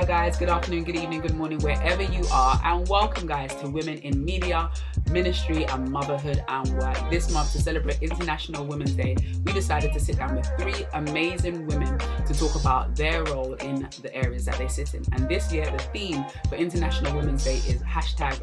Hi guys, good afternoon, good evening, good morning, wherever you are, and welcome guys to Women in Media, Ministry and Motherhood and Work. This month, to celebrate International Women's Day, we decided to sit down with three amazing women to talk about their role in the areas that they sit in. And this year, the theme for International Women's Day is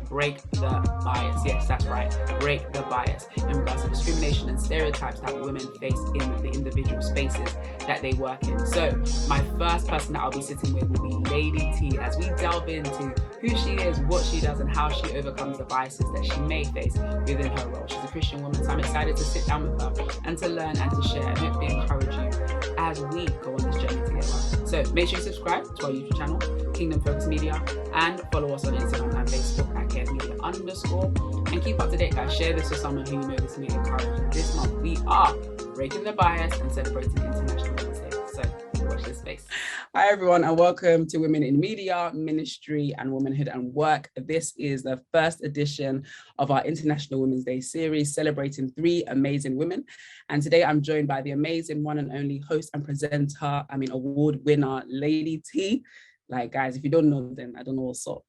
#Break the Bias. Yes, that's right, break the bias in regards to discrimination and stereotypes that women face in the individual spaces that they work in. So my first person that I'll be sitting with will be Lady T, as we delve into who she is, what she does, and how she overcomes the biases that she may face within her role. She's a Christian woman, so I'm excited to sit down with her and to learn and to share and hopefully encourage you as we go on this journey together. So make sure you subscribe to our YouTube channel, Kingdom Focus Media, and follow us on Instagram and Facebook at KFmedia_, and keep up to date, guys. Share this with someone who you know this may encourage. This month we are breaking the bias and celebrating International Women's Day. So watch this space. Hi everyone, and welcome to Women in Media, Ministry and Womanhood and Work. This is the first edition of our International Women's Day series, celebrating three amazing women. And today I'm joined by the amazing one and only host and presenter, award winner, Lady T. Like, guys, if you don't know, then I don't know what's up.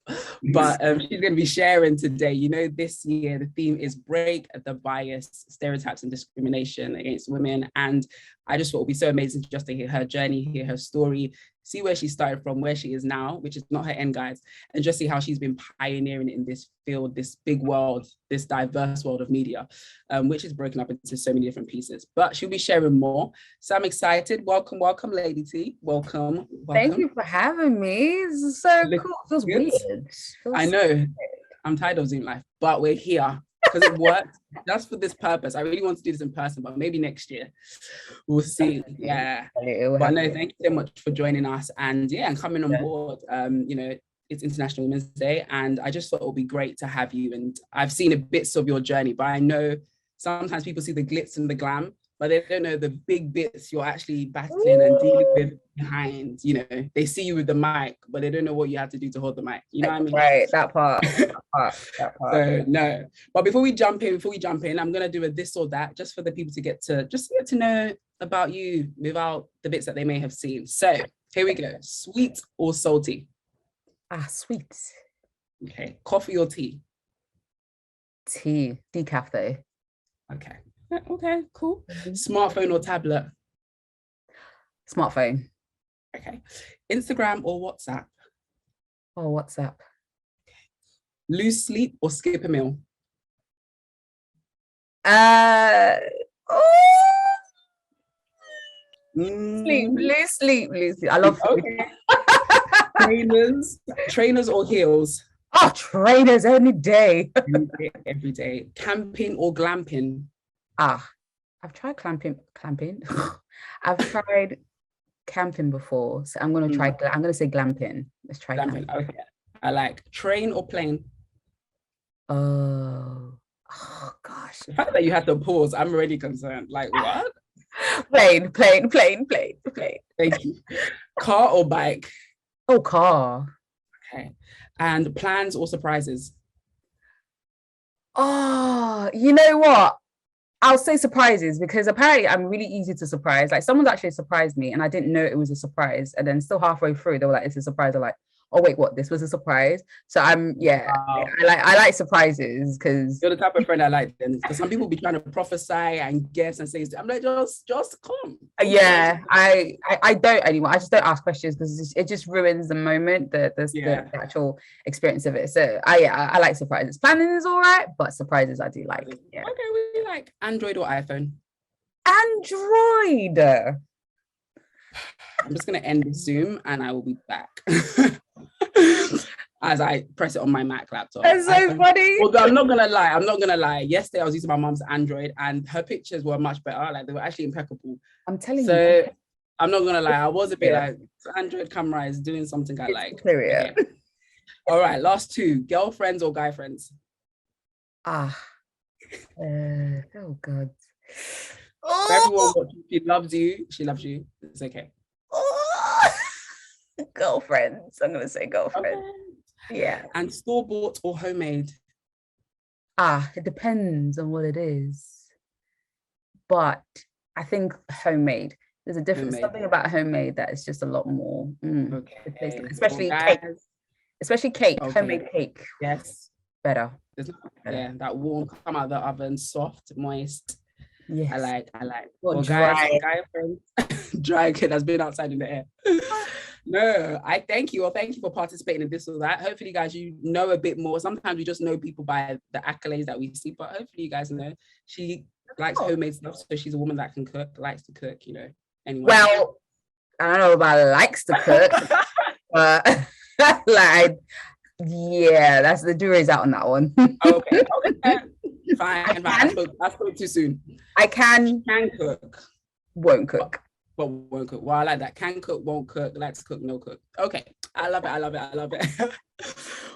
But she's going to be sharing today. You know, this year, the theme is Break the Bias, Stereotypes and Discrimination Against Women. And I just thought it would be so amazing just to hear her journey, hear her story, see where she started from, where she is now, which is not her end, guys, and just see how she's been pioneering in this field, this big world, this diverse world of media, which is broken up into so many different pieces. But she'll be sharing more. So I'm excited. Welcome, Lady T. Welcome. Thank you for having me. This is so cool. It feels weird. I know. I'm tired of Zoom life, but we're here because it worked just for this purpose. I really want to do this in person, but maybe next year we'll see. Yeah. But no, thank you so much for joining us and coming on board. It's International Women's Day, and I just thought it would be great to have you. And I've seen a bits of your journey, but I know sometimes people see the glitz and the glam, but they don't know the big bits you're actually battling and dealing with behind. You know, they see you with the mic, but they don't know what you have to do to hold the mic. You know what I mean? Right, that part. So no, but before we jump in, I'm gonna do a this or that just for the people to get to know about you without the bits that they may have seen. So here we go. Sweet or salty? Sweet. Okay. Coffee or tea? Tea. Decaf though. Okay, cool. Smartphone or tablet? Smartphone. Okay. Instagram or WhatsApp? Oh, WhatsApp. Lose sleep or skip a meal? Sleep. I love sleep. Trainers or heels? Oh, trainers any day. Every day. Camping or glamping? I've tried clamping. I've tried camping before, so I'm gonna try. I'm gonna say glamping. Let's try glamping. Okay. I like train or plane. Oh gosh. The fact that you had to pause, I'm already concerned. Like what? Plane. Thank you. Car or bike? Oh, car. Okay. And plans or surprises? Oh, you know what? I'll say surprises, because apparently I'm really easy to surprise. Like, someone's actually surprised me and I didn't know it was a surprise. And then still halfway through, they were like, it's a surprise. I'm like, oh wait, what? This was a surprise? So I like surprises, because you're the type of friend I like then. Because some people be trying to prophesy and guess and say, I'm like, just come. Yeah, I don't anymore. I just don't ask questions because it just ruins the moment, the actual experience of it. So I like surprises. Planning is all right, but surprises I do like. Yeah. Okay, we like Android or iPhone? Android. I'm just going to end Zoom and I will be back as I press it on my Mac laptop. That's so funny. Although I'm not going to lie. Yesterday I was using my mom's Android and her pictures were much better. Like, they were actually impeccable. I'm telling you. So I'm not going to lie. I was a bit like, Android camera is doing something I like. Okay. All right, last two. Girlfriends or guy friends? Oh God. Everyone watching, she loves you. She loves you. It's okay. Girlfriends. I'm gonna say girlfriend. Okay. Yeah. And store-bought or homemade? It depends on what it is. But I think homemade. There's a difference, Homemade. something about homemade that is just a lot more. It tastes Okay. Well, especially cake, guys. Okay. homemade cake, Yes. better, better. Yeah, that warm, come out of the oven, soft, moist. I Yes, like, I like. not Well, guys, dry. guy friends, dry kid has been outside in the air. No, I thank you. Or thank you for participating in this or that. Hopefully, guys, you know a bit more. Sometimes we just know people by the accolades that we see, but hopefully, you guys know she likes Oh. homemade stuff. So she's a woman that can cook, likes to cook, Anyway. Well, I don't know about likes to cook, but like, yeah, that's the jury's out on that one. Okay. Fine. I spoke too soon. I can cook, won't cook. but won't cook. Well, I like that. Can cook, won't cook, likes to cook, no cook. Okay. I love it.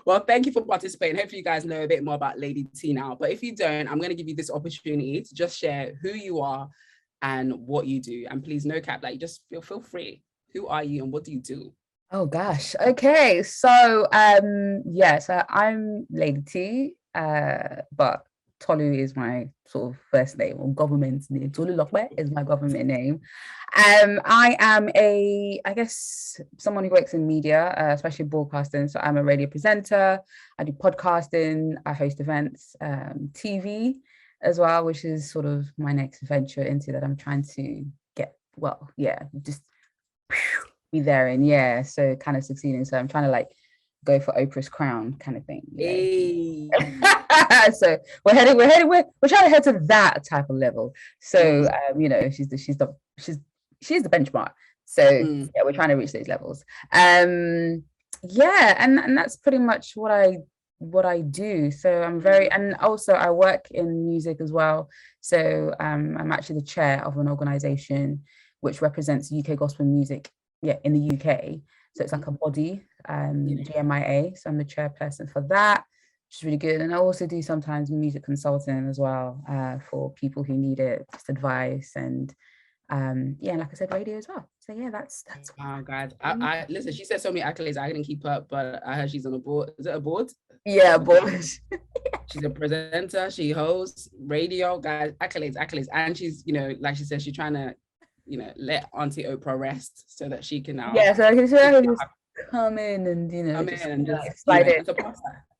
Well, thank you for participating. Hopefully you guys know a bit more about Lady T now. But if you don't, I'm going to give you this opportunity to just share who you are and what you do. And please, no cap, like just feel free. Who are you and what do you do? Oh gosh. Okay. So so I'm Lady T, but Tolu is my sort of first name, or government name. Tolu Lokwe is my government name. I am I guess someone who works in media, especially broadcasting. So I'm a radio presenter, I do podcasting, I host events, TV as well, which is sort of my next venture into that I'm trying to get, just be there and so kind of succeeding. So I'm trying to like go for Oprah's crown kind of thing. Hey. So we're trying to head to that type of level. So she's the benchmark. So we're trying to reach those levels. And that's pretty much what I do. So I'm very, and also I work in music as well. So I'm actually the chair of an organization which represents UK gospel music in the UK. So it's like a body, GMIA. So I'm the chairperson for that, which is really good. And I also do sometimes music consulting as well, for people who need it, just advice and like I said, radio as well. So that's wow, guys. I listen, she said so many accolades, I didn't keep up, but I heard she's on a board. Is it a board? Yeah, board. She's a presenter, she hosts radio, guys, accolades. And she's, like she said, she's trying to let Auntie Oprah rest so that she can now. Yeah, so I can just come in and just slide in.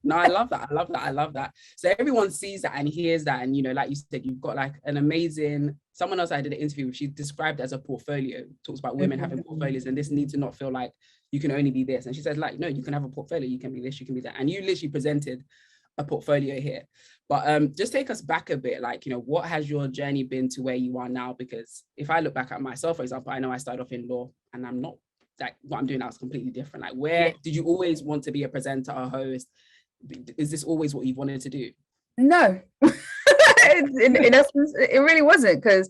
No, I love that. So everyone sees that and hears that, and like you said, you've got like an amazing. Someone else I did an interview with, she described it as a portfolio. Talks about women having portfolios, and this need to not feel like you can only be this. And she says, like, no, you can have a portfolio. You can be this. You can be that. And you literally presented a portfolio here. But just take us back a bit, like, what has your journey been to where you are now? Because if I look back at myself, for example, I know I started off in law, and I'm not, like, what I'm doing now is completely different. Like, where did you always want to be a presenter or host? Is this always what you wanted to do? No. in essence, it really wasn't, because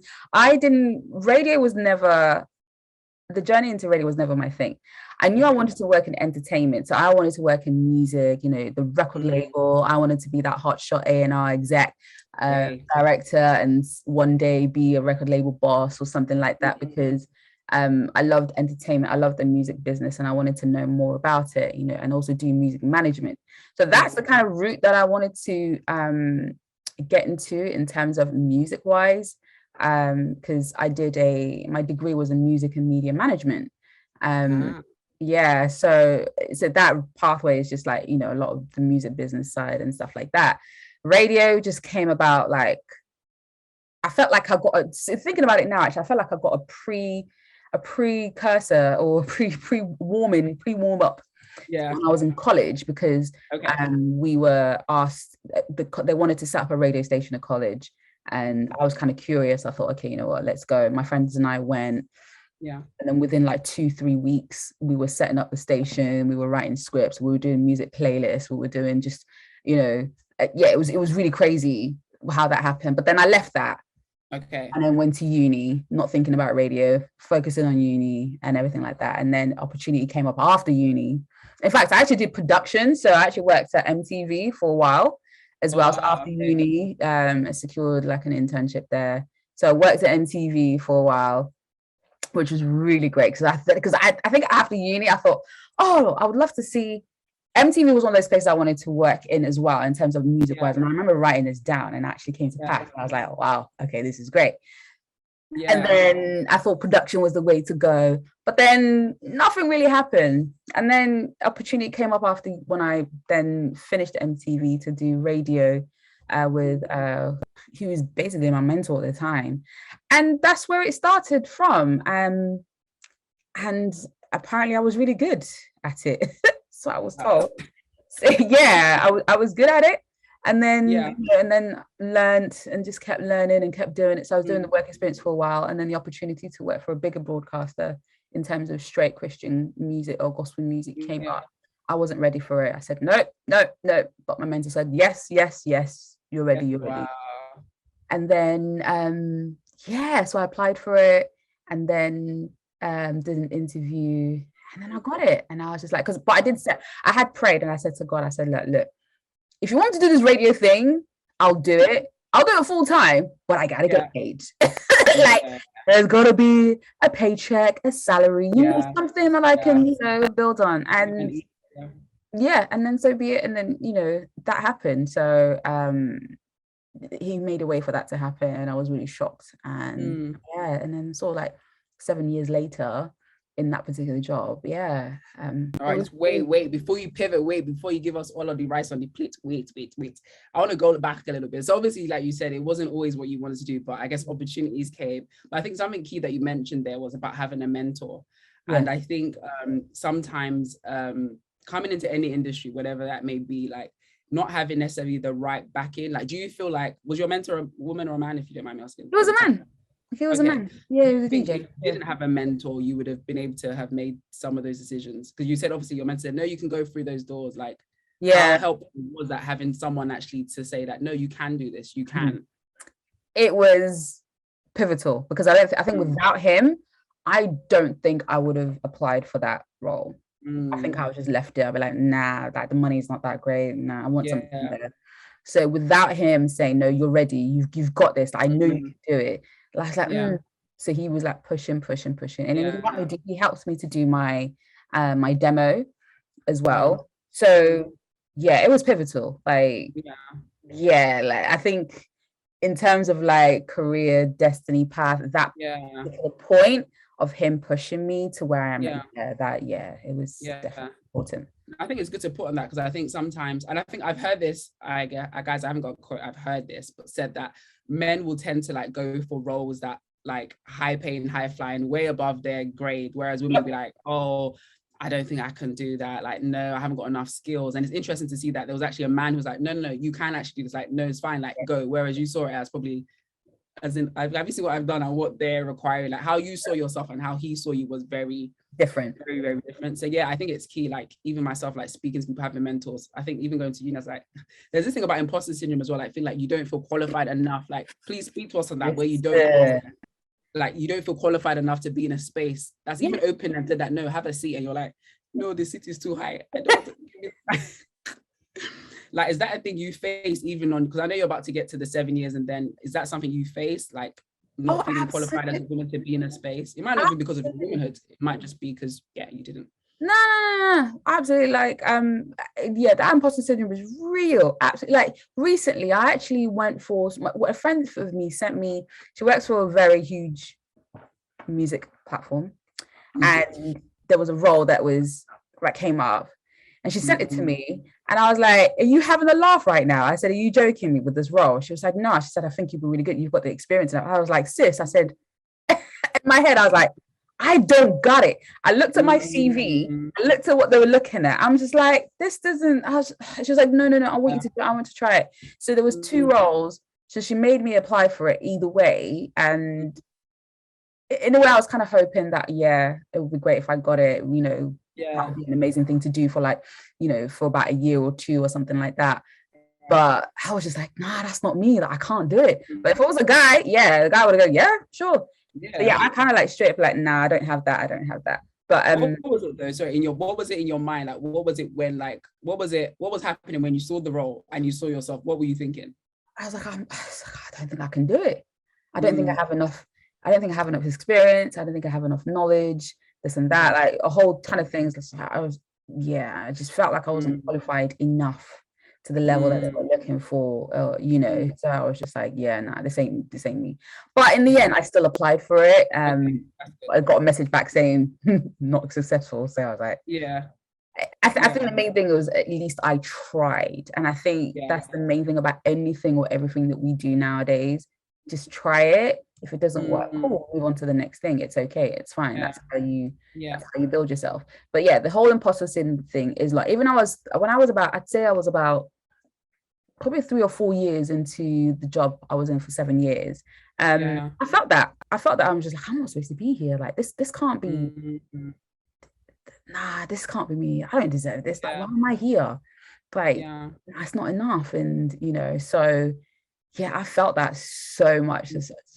the journey into radio was never my thing. I knew I wanted to work in entertainment. So I wanted to work in music, the record label. I wanted to be that hotshot A&R exec, director, and one day be a record label boss or something like that, because I loved entertainment. I loved the music business, and I wanted to know more about it, and also do music management. So that's the kind of route that I wanted to get into in terms of music wise, because my degree was in music and media management. So that pathway is just like, a lot of the music business side and stuff like that. Radio just came about, like, I felt like thinking about it now, actually, I felt like I got a precursor or pre-warm up when I was in college, because we were asked, they wanted to set up a radio station at college, and I was kind of curious. I thought, okay, you know what, let's go. My friends and I went. And then within like 2-3 weeks, we were setting up the station, we were writing scripts, we were doing music playlists, we were doing just, it was really crazy how that happened. But then I left that. And then went to uni, not thinking about radio, focusing on uni and everything like that. And then opportunity came up after uni. In fact, I actually did production. So I actually worked at MTV for a while as well. So after uni, I secured like an internship there. So I worked at MTV for a while, which was really great, because I think after uni, I thought, I would love to see. MTV was one of those places I wanted to work in as well, in terms of music wise. And I remember writing this down, and it actually came to pass. And I was like, oh, wow, okay, this is great. And then I thought production was the way to go. But then nothing really happened. And then opportunity came up after when I then finished MTV to do radio with he was basically my mentor at the time. And that's where it started from. And apparently I was really good at it. So I was told. So yeah, I was good at it. And then and then learned and just kept learning and kept doing it. So I was doing the work experience for a while, and then the opportunity to work for a bigger broadcaster in terms of straight Christian music or gospel music came up. I wasn't ready for it. I said no. But my mentor said yes, you're ready, you're ready. And then so I applied for it, and then did an interview, and then I got it. And I was just like, but I had prayed and I said to God, I said, look, if you want to do this radio thing, I'll do it. I'll do it full time, but I gotta get paid. There's gotta be a paycheck, a salary, something that I can, build on. And and then so be it. And then, that happened. So he made a way for that to happen, and I was really shocked. And and then sort of like 7 years later, in that particular job. All right, wait before you pivot, before you give us all of the rice on the plate, wait. I want to go back a little bit. So obviously, like you said, it wasn't always what you wanted to do, but I guess opportunities came. But I think something key that you mentioned there was about having a mentor. And I think sometimes coming into any industry, whatever that may be, like not having necessarily the right backing, like do you feel like, was your mentor a woman or a man, if you don't mind me asking? It was a man. He was a man. Yeah, he was a DJ. If you didn't have a mentor, you would have been able to have made some of those decisions. Because you said, obviously, your mentor said, no, you can go through those doors. Like, how helpful was that, having someone actually to say that, no, you can do this, you can? It was pivotal, because I think without him, I don't think I would have applied for that role. I think I was just left there. I'd be like, nah, like the money's not that great. Nah, I want something better. So without him saying, no, you're ready, you've got this, I know you can do it. I was like, So he was like pushing. And then he helped me to do my my demo as well. So it was pivotal. Like, like I think in terms of like career, destiny path, that the point of him pushing me to where I am, it was definitely important. I think it's good to put on that, because I think sometimes, and I think I've heard this, guys, I haven't got a quote, I've heard this, but said that men will tend to like go for roles that like high paying, high flying, way above their grade, whereas women will be like, oh, I don't think I can do that. Like, no, I haven't got enough skills. And it's interesting to see that there was actually a man who was like, no, you can actually do this. Like, no, it's fine. Like, go. Whereas you saw it as probably, as in, I've obviously what I've done and what they're requiring, like how you saw yourself and how he saw you was very different, very, very different. So I think it's key. Like even myself, like speaking to people, having mentors. I think even going to uni, like there's this thing about imposter syndrome as well. Like feel like you don't feel qualified enough. Like please speak to us on that, where you don't like you don't feel qualified enough to be in a space that's even open and said that no, have a seat, and you're like, no, the seat is too high. I don't want to. Like, is that a thing you face even on, because I know you're about to get to the 7 years, and then is that something you face, like not feeling qualified as a woman to be in a space? It might not be because of your womanhood, it might just be because you didn't. No, absolutely. Like the imposter syndrome was real. Absolutely. Like recently I actually went for what a friend of me sent me. She works for a very huge music platform, and there was a role that was like came up, and she sent it to me, and I was like, are you having a laugh right now? I said, are you joking me with this role? She was like, no. She said, I think you'd be really good, you've got the experience. And I was like, sis, I said, in my head I was like, I don't got it. I looked at my CV, I looked at what they were looking at. I'm just like, this doesn't, she was like, no, I want you to do it. I want to try it. So there was 2 roles. So she made me apply for it either way. And in a way I was kind of hoping that, it would be great if I got it, that would be an amazing thing to do for like, for about a year or 2 or something like that. But I was just like, nah, that's not me. Like, I can't do it. But if it was a guy, the guy would have gone, sure. I kind of like straight up like, nah, I don't have that. But what was it though? Sorry, what was it in your mind? Like, what was it when, like, what was happening when you saw the role and you saw yourself? What were you thinking? I was like, I don't think I can do it. I don't think I have enough. I don't think I have enough experience. I don't think I have enough knowledge, this and that, like a whole ton of things. I just felt like I wasn't qualified enough to the level that they were looking for, you know. So I was just like, yeah, nah, this ain't me. But in the end, I still applied for it. I got a message back saying not successful. So I was like, yeah. I think the main thing was at least I tried. And I think that's the main thing about anything or everything that we do nowadays. Just try it. If it doesn't work, cool, move on to the next thing. It's okay. It's fine. That's how you build yourself. But yeah, the whole imposter syndrome thing is like, even when I was about, I'd say I was about probably 3 or 4 years into the job I was in for 7 years. I felt that I'm just like, I'm not supposed to be here. Like this can't be, nah, this can't be me. I don't deserve this. Like, why am I here? Like, that's not enough. And, you know, so yeah, I felt that so much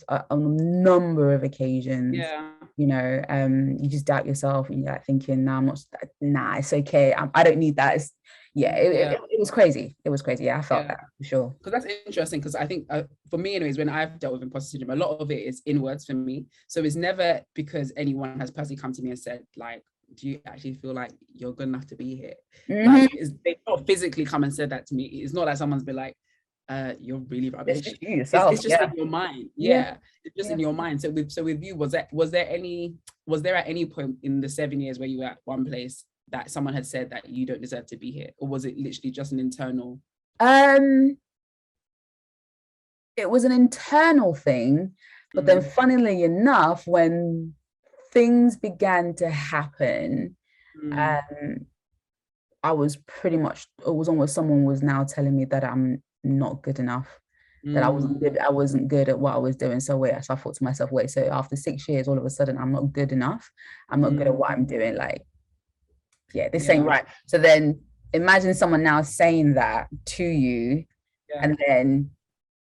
on a number of occasions. You know, you just doubt yourself and you're like thinking, nah, it's okay. I don't need that. It was crazy. It was crazy. Yeah, I felt that for sure. Because that's interesting, because I think for me anyways, when I've dealt with imposter syndrome, a lot of it is inwards for me. So it's never because anyone has personally come to me and said like, do you actually feel like you're good enough to be here? Like, they've not physically come and said that to me. It's not like someone's been like, you're really rubbish. It's just in your mind. It's just in your mind. So with you, was there at any point in the 7 years where you were at one place that someone had said that you don't deserve to be here, or was it literally just an internal? It was an internal thing, but then funnily enough, when things began to happen, I was pretty much, it was almost someone was now telling me that I'm not good enough, that I wasn't good at what I was doing. So I thought to myself, wait, so after 6 years, all of a sudden I'm not good enough. I'm not good at what I'm doing. Like, this ain't right. So then imagine someone now saying that to you, and then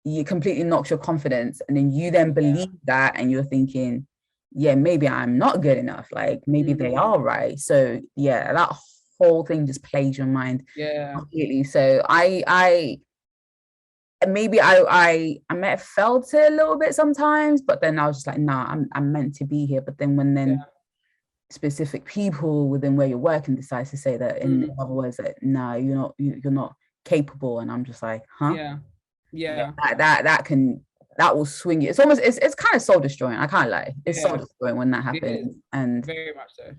you completely knocks your confidence, and then you then believe that, and you're thinking, maybe I'm not good enough. Like maybe they are right. So that whole thing just plays your mind completely. So I maybe I might have felt it a little bit sometimes, but then I was just like, nah, I'm meant to be here. But then when specific people within where you're working decides to say that in other words that no, you're not capable, and I'm just like, huh? That will swing you. It's almost it's kind of soul destroying. I can't lie. It's soul destroying when that happens. And very much so.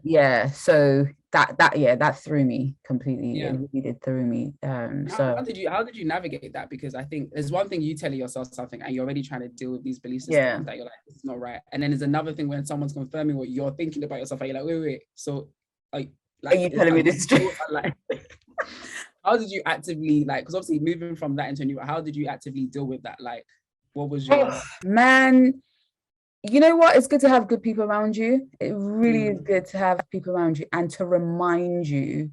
So that threw me completely. It really did threw me. So how did you navigate that? Because I think there's one thing you telling yourself something and you're already trying to deal with these belief systems that you're like, it's not right. And then there's another thing when someone's confirming what you're thinking about yourself and you're like, wait. So like are you telling me this is true? Like, how did you actively, like, because obviously moving from that into a new, how did you actively deal with that? Like, what was your man? You know what? It's good to have good people around you. It really is good to have people around you and to remind you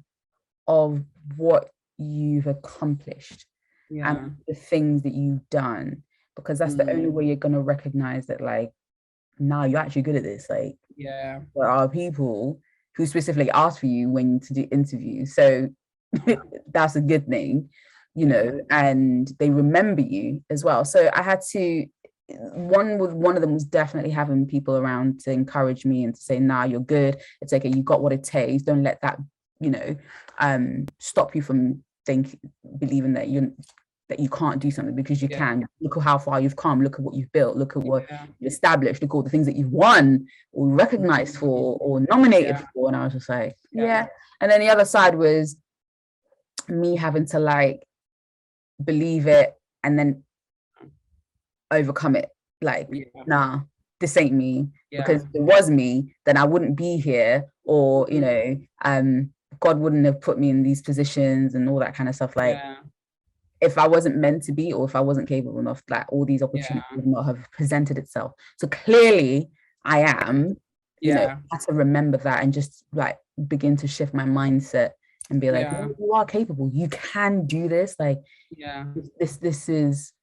of what you've accomplished and the things that you've done, because that's the only way you're going to recognize that, like, nah, you're actually good at this. Like, there are people who specifically ask for you when to do interviews. So that's a good thing, you know, and they remember you as well. So I had to, one of them was definitely having people around to encourage me and to say, nah, you're good. It's okay. You got what it takes. Don't let that, stop you from believing that you can't do something, because you can. Look at how far you've come. Look at what you've built. Look at what you've established. Look at all the things that you've won or recognized for or nominated for. And I was just like, And then the other side was me having to like believe it and then overcome it. Like, nah, this ain't me. Because if it was me, then I wouldn't be here, or God wouldn't have put me in these positions and all that kind of stuff. Like, if I wasn't meant to be, or if I wasn't capable enough, like all these opportunities would not have presented itself. So clearly I am, I have to remember that and just like begin to shift my mindset and be like, you are capable. You can do this. Like, this is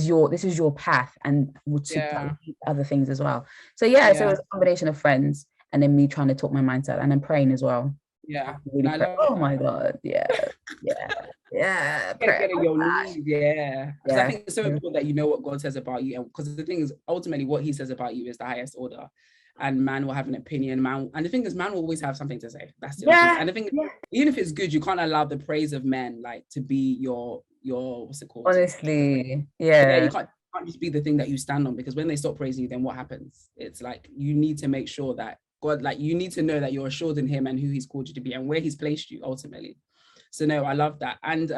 your path, and to other things as well. So so it was a combination of friends and then me trying to talk my mindset and then praying as well. Really pray. Oh my God. Getting your knees, because I think it's so important that you know what God says about you, and because the thing is, ultimately what he says about you is the highest order. and man will have an opinion. And the thing is, man will always have something to say. That's the only thing. And the thing, even if it's good, you can't allow the praise of men like to be your what's it called? Honestly, you can't just be the thing that you stand on, because when they stop praising you, then what happens? It's like you need to make sure that God, like you need to know that you're assured in him and who he's called you to be and where he's placed you ultimately. So no, I love that. And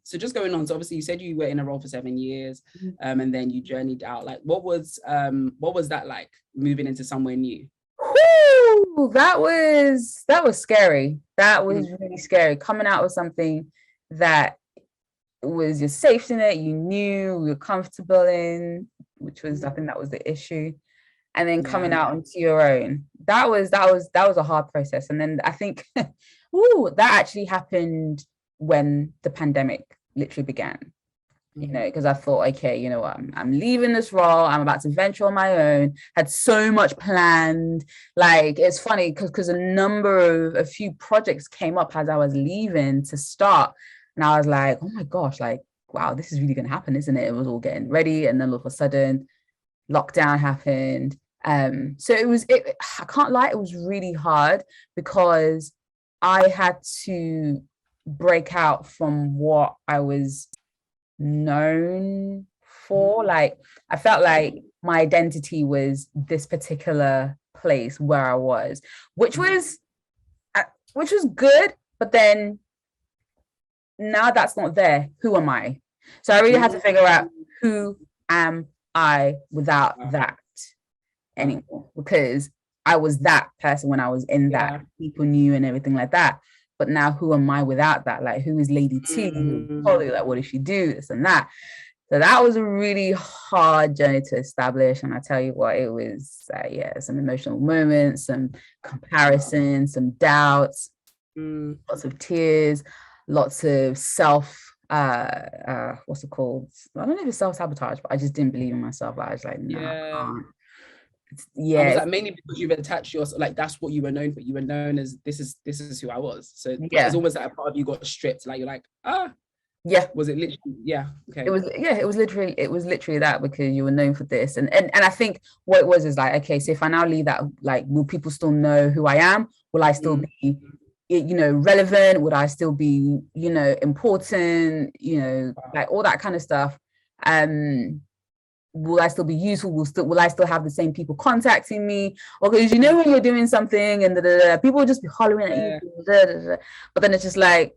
so just going on, so obviously you said you were in a role for 7 years, and then you journeyed out. Like what was that like, moving into somewhere new? Woo! That was scary. That was really scary. Coming out with something that was your safety net, you knew, you were comfortable in, which was, I think that was the issue. And then coming out onto your own. That was a hard process. And then I think that actually happened when the pandemic literally began. You know, because I thought, okay, you know what, I'm leaving this role, I'm about to venture on my own, had so much planned. Like, it's funny because a few projects came up as I was leaving to start. And I was like, oh my gosh, like, wow, this is really going to happen, isn't it? It was all getting ready. And then all of a sudden, lockdown happened. So I can't lie, it was really hard because I had to break out from what I was known for. Like, I felt like my identity was this particular place where I was, which was good, but then now that's not there. Who am I? So I really had to figure out, who am I without that anymore? Because I was that person when I was in that, people knew and everything like that. But now who am I without that? Like, who is Lady T? Polly, like, what does she do? This and that. So that was a really hard journey to establish. And I tell you what, it was, some emotional moments, some comparisons, some doubts, lots of tears, lots of what's it called? I don't know if it's self-sabotage, but I just didn't believe in myself. I was like, no, I can't. Was that mainly because you've attached yourself, like that's what you were known for? You were known as this is who I was. So it's almost like a part of you got stripped. Like, you're like, was it literally? Okay. It was literally that, because you were known for this. And I think what it was is like, okay, so if I now leave that, like, will people still know who I am? Will I still be, relevant? Would I still be, important? Like all that kind of stuff. Will I still be useful? Will I still have the same people contacting me? Or because when you're doing something and people will just be hollering at you, but then it's just like,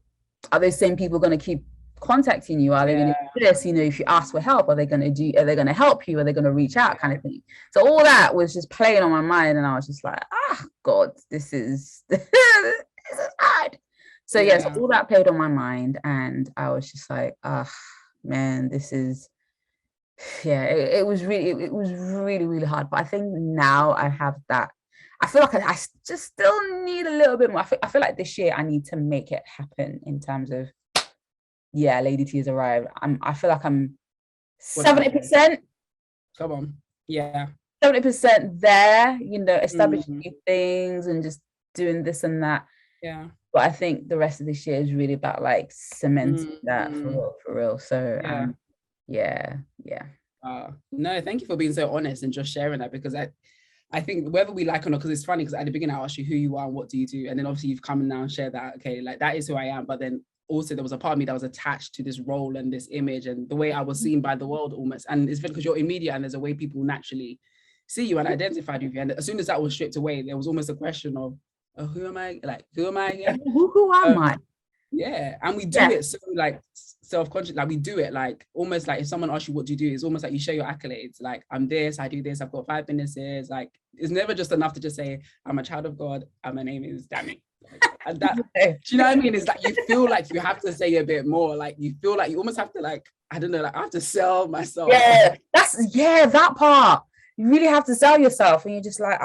are those same people going to keep contacting you? Are they going to do this? If you ask for help, are they going to help you? Are they going to reach out, kind of thing? So all that was just playing on my mind, and I was just like, God, this is this is hard. So so all that played on my mind, and I was just like, man, this is. It was really, really hard. But I think now I have that. I feel like I just still need a little bit more. I feel like this year I need to make it happen in terms of, Lady T has arrived. I feel like I'm 70%. Come on. 70% there, establishing new things and just doing this and that. Yeah. But I think the rest of this year is really about like cementing that for real. So no, thank you for being so honest and just sharing that, because I think whether we like or not, because it's funny, because at the beginning I asked you who you are and what do you do, and then obviously you've come now and shared that, okay, like that is who I am, but then also there was a part of me that was attached to this role and this image and the way I was seen by the world almost. And it's because you're in media and there's a way people naturally see you and identify with you, and as soon as that was stripped away, there was almost a question of, who am I? Like, who am I again? Who am I? Yeah, and we do it so like self-conscious, like we do it like almost like if someone asks you what do you do, it's almost like you share your accolades, like I'm this, I do this, I've got 5 businesses. Like, it's never just enough to just say I'm a child of God and my name is Danny. And that, do you know what I mean? It's like you feel like you have to say a bit more, like you feel like you almost have to, like, I don't know, like I have to sell myself. That part, you really have to sell yourself, and you're just like,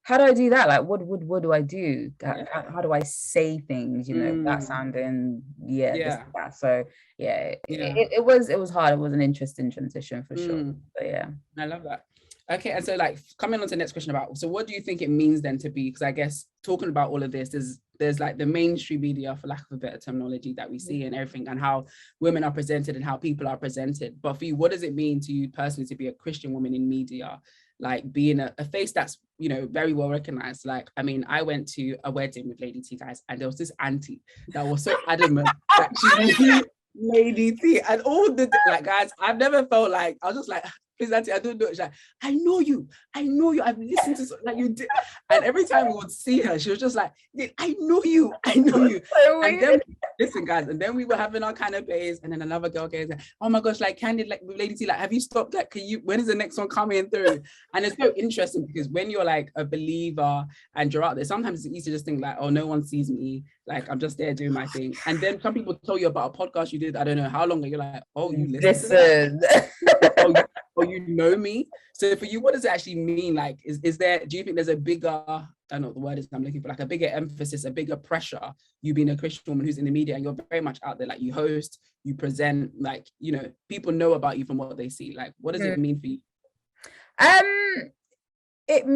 how do I do that? Like, what do I do? How do I say things, that sounding, this, that. So it was hard. It was an interesting transition for sure. But I love that. Okay, and so like coming on to the next question about, so what do you think it means then to be, because I guess talking about all of this, there's like the mainstream media, for lack of a better terminology, that we see and everything, and how women are presented and how people are presented. But for you, what does it mean to you personally to be a Christian woman in media? like being a face that's, you know, very well recognized. Like, I mean, I went to a wedding with Lady T, guys, and there was this auntie that was so adamant that she knew Lady T, and all the, like, guys, I've never felt like, I was just like, please, auntie, I don't know. She's like, I know you, I've listened to like you did. And every time we would see her, she was just like, I know you. So And then, listen, guys, and then we were having our kind of days, and then another girl goes, oh my gosh, like, Candy, like, with Lady T, like, have you stopped? Like, when is the next one coming through? And it's so interesting because when you're like a believer and you're out there, sometimes it's easy to just think like, oh, no one sees me, like, I'm just there doing my thing. And then some people tell you about a podcast you did, I don't know how long ago, you're like, oh, you listen. Oh, you know me. So for you, what does it actually mean? Like, is there, do you think there's a bigger, I don't know what the word is I'm looking for, like a bigger emphasis, a bigger pressure, you being a Christian woman who's in the media and you're very much out there, like you host, you present, like, you know, people know about you from what they see. Like, what does it mean for you? It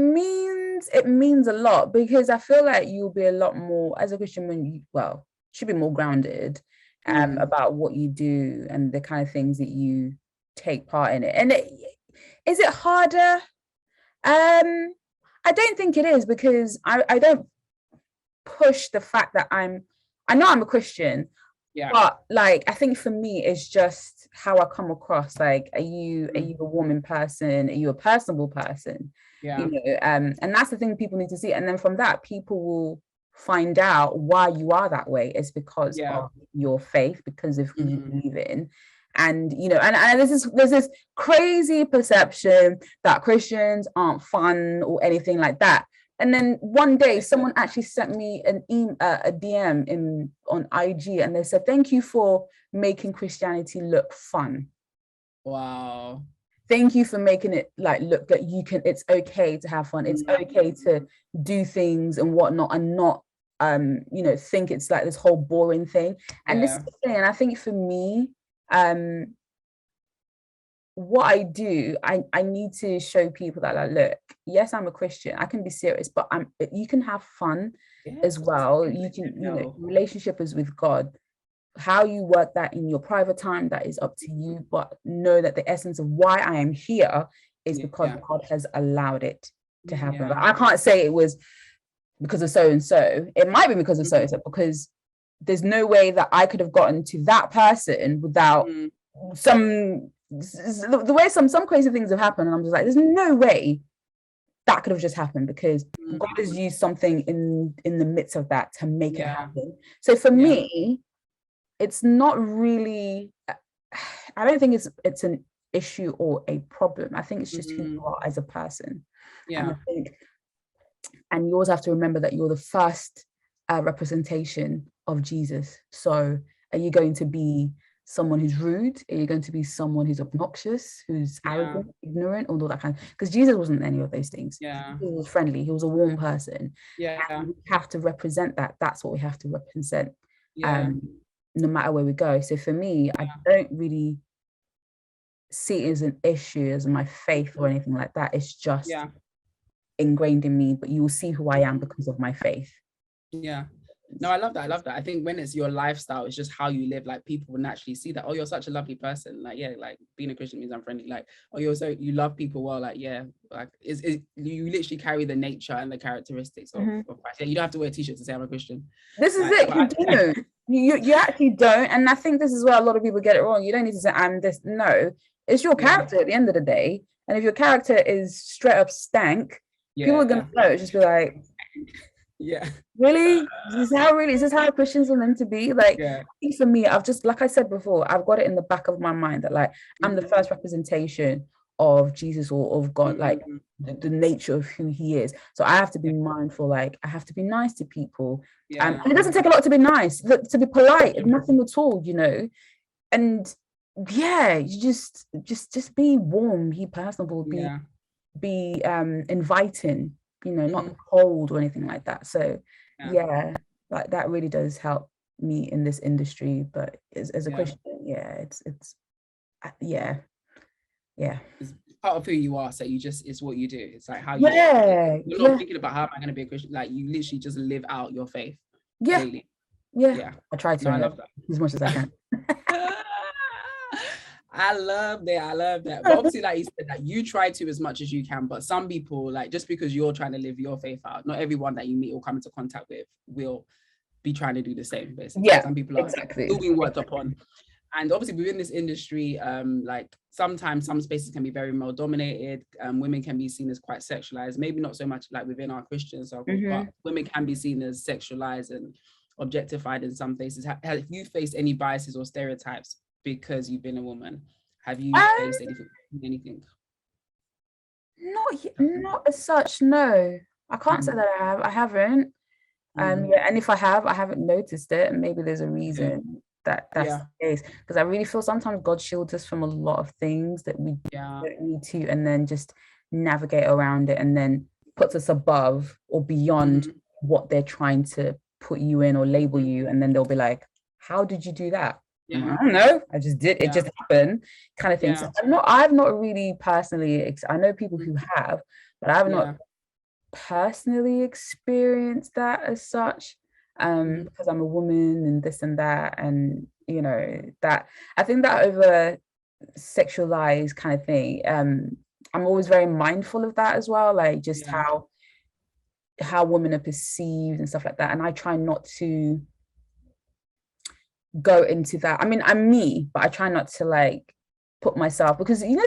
means a lot, because I feel like you'll be a lot more, as a Christian, when you, well, should be more grounded about what you do and the kind of things that you take part in it. And is it harder? I don't think it is, because I don't push the fact that I know I'm a Christian, but like, I think for me, it's just how I come across. Like, are you a warming person? Are you a personable person? You know, and that's the thing people need to see. And then from that, people will find out why you are that way. It's because of your faith, because of who you believe in. And, you know, and there's this crazy perception that Christians aren't fun or anything like that. And then one day someone actually sent me a DM on IG, and they said, thank you for making Christianity look fun. Wow. Thank you for making it like look that you can, it's okay to have fun. It's okay to do things and whatnot, and not you know, think it's like this whole boring thing. And this is the thing, and I think for me, what I do, I need to show people that, like, look, yes, I'm a Christian, I can be serious, but you can have fun as well. You can, you know, relationship is with God. How you work that in your private time, that is up to you, but know that the essence of why I am here is because God has allowed it to happen. But I can't say it was because of so and so. It might be because of so and so, because there's no way that I could have gotten to that person without the way some crazy things have happened, and I'm just like, there's no way that could have just happened, because God has used something in the midst of that to make it happen. So for me, it's not really, I don't think it's an issue or a problem. I think it's just who you are as a person. And I think, and you always have to remember that you're the first representation of Jesus. So are you going to be someone who's rude? Are you going to be someone who's obnoxious, who's arrogant, ignorant, all that kind of, because Jesus wasn't any of those things. He was friendly, he was a warm person. And we have to represent that. That's what we have to represent, no matter where we go. So for me, I don't really see it as an issue as my faith or anything like that. It's just ingrained in me, but you will see who I am because of my faith. No, I love that. I think when it's your lifestyle, it's just how you live, like people will naturally see that, oh, you're such a lovely person, like, like being a Christian means I'm friendly, like, oh, you love people well, like, like you literally carry the nature and the characteristics of Christ. You don't have to wear a t-shirt to say I'm a Christian. This is it. You don't. You actually don't. And I think this is where a lot of people get it wrong. You don't need to say I'm this. No, it's your character at the end of the day. And if your character is straight up stank, people are gonna know. It's just be like, really? Is this how Christians are meant to be? Like, I think for me, I've just, like I said before, I've got it in the back of my mind that, like, I'm the first representation of Jesus or of God, like the nature of who he is. So I have to be mindful, like, I have to be nice to people. And it doesn't take a lot to be nice, to be polite, nothing at all, you know. And you just be warm, be personable, be inviting, you know, not cold or anything like that. So like that really does help me in this industry. But as a Christian, it's it's part of who you are. So it's what you do. It's like how you you're not thinking about how am I going to be a Christian, like you literally just live out your faith daily. I try to. I love that as much as I can. I love that. I love that. But obviously, like you said, that you try to as much as you can. But some people, like, just because you're trying to live your faith out, not everyone that you meet or come into contact with will be trying to do the same, basically. Yeah, Some people are exactly. still being worked upon. And obviously within this industry, like sometimes some spaces can be very male dominated. Women can be seen as quite sexualized, maybe not so much like within our Christian circles, but women can be seen as sexualized and objectified in some places. Have you faced any biases or stereotypes because you've been a woman? Have you faced anything? Not as such, no. I can't say that I haven't. Yeah, and if I have, I haven't noticed it, and maybe there's a reason that's the case. Because I really feel sometimes God shields us from a lot of things that we don't need to, and then just navigate around it, and then puts us above or beyond what they're trying to put you in or label you, and then they'll be like, "How did you do that?" I don't know. I just did. It just happened, kind of thing. So I've not really personally. I know people who have, but I have not personally experienced that as such, because I'm a woman and this and that, and you know that I think that over sexualized kind of thing, I'm always very mindful of that as well, like just how women are perceived and stuff like that, and I try not to go into that. I mean, I'm me, but I try not to like put myself, because you know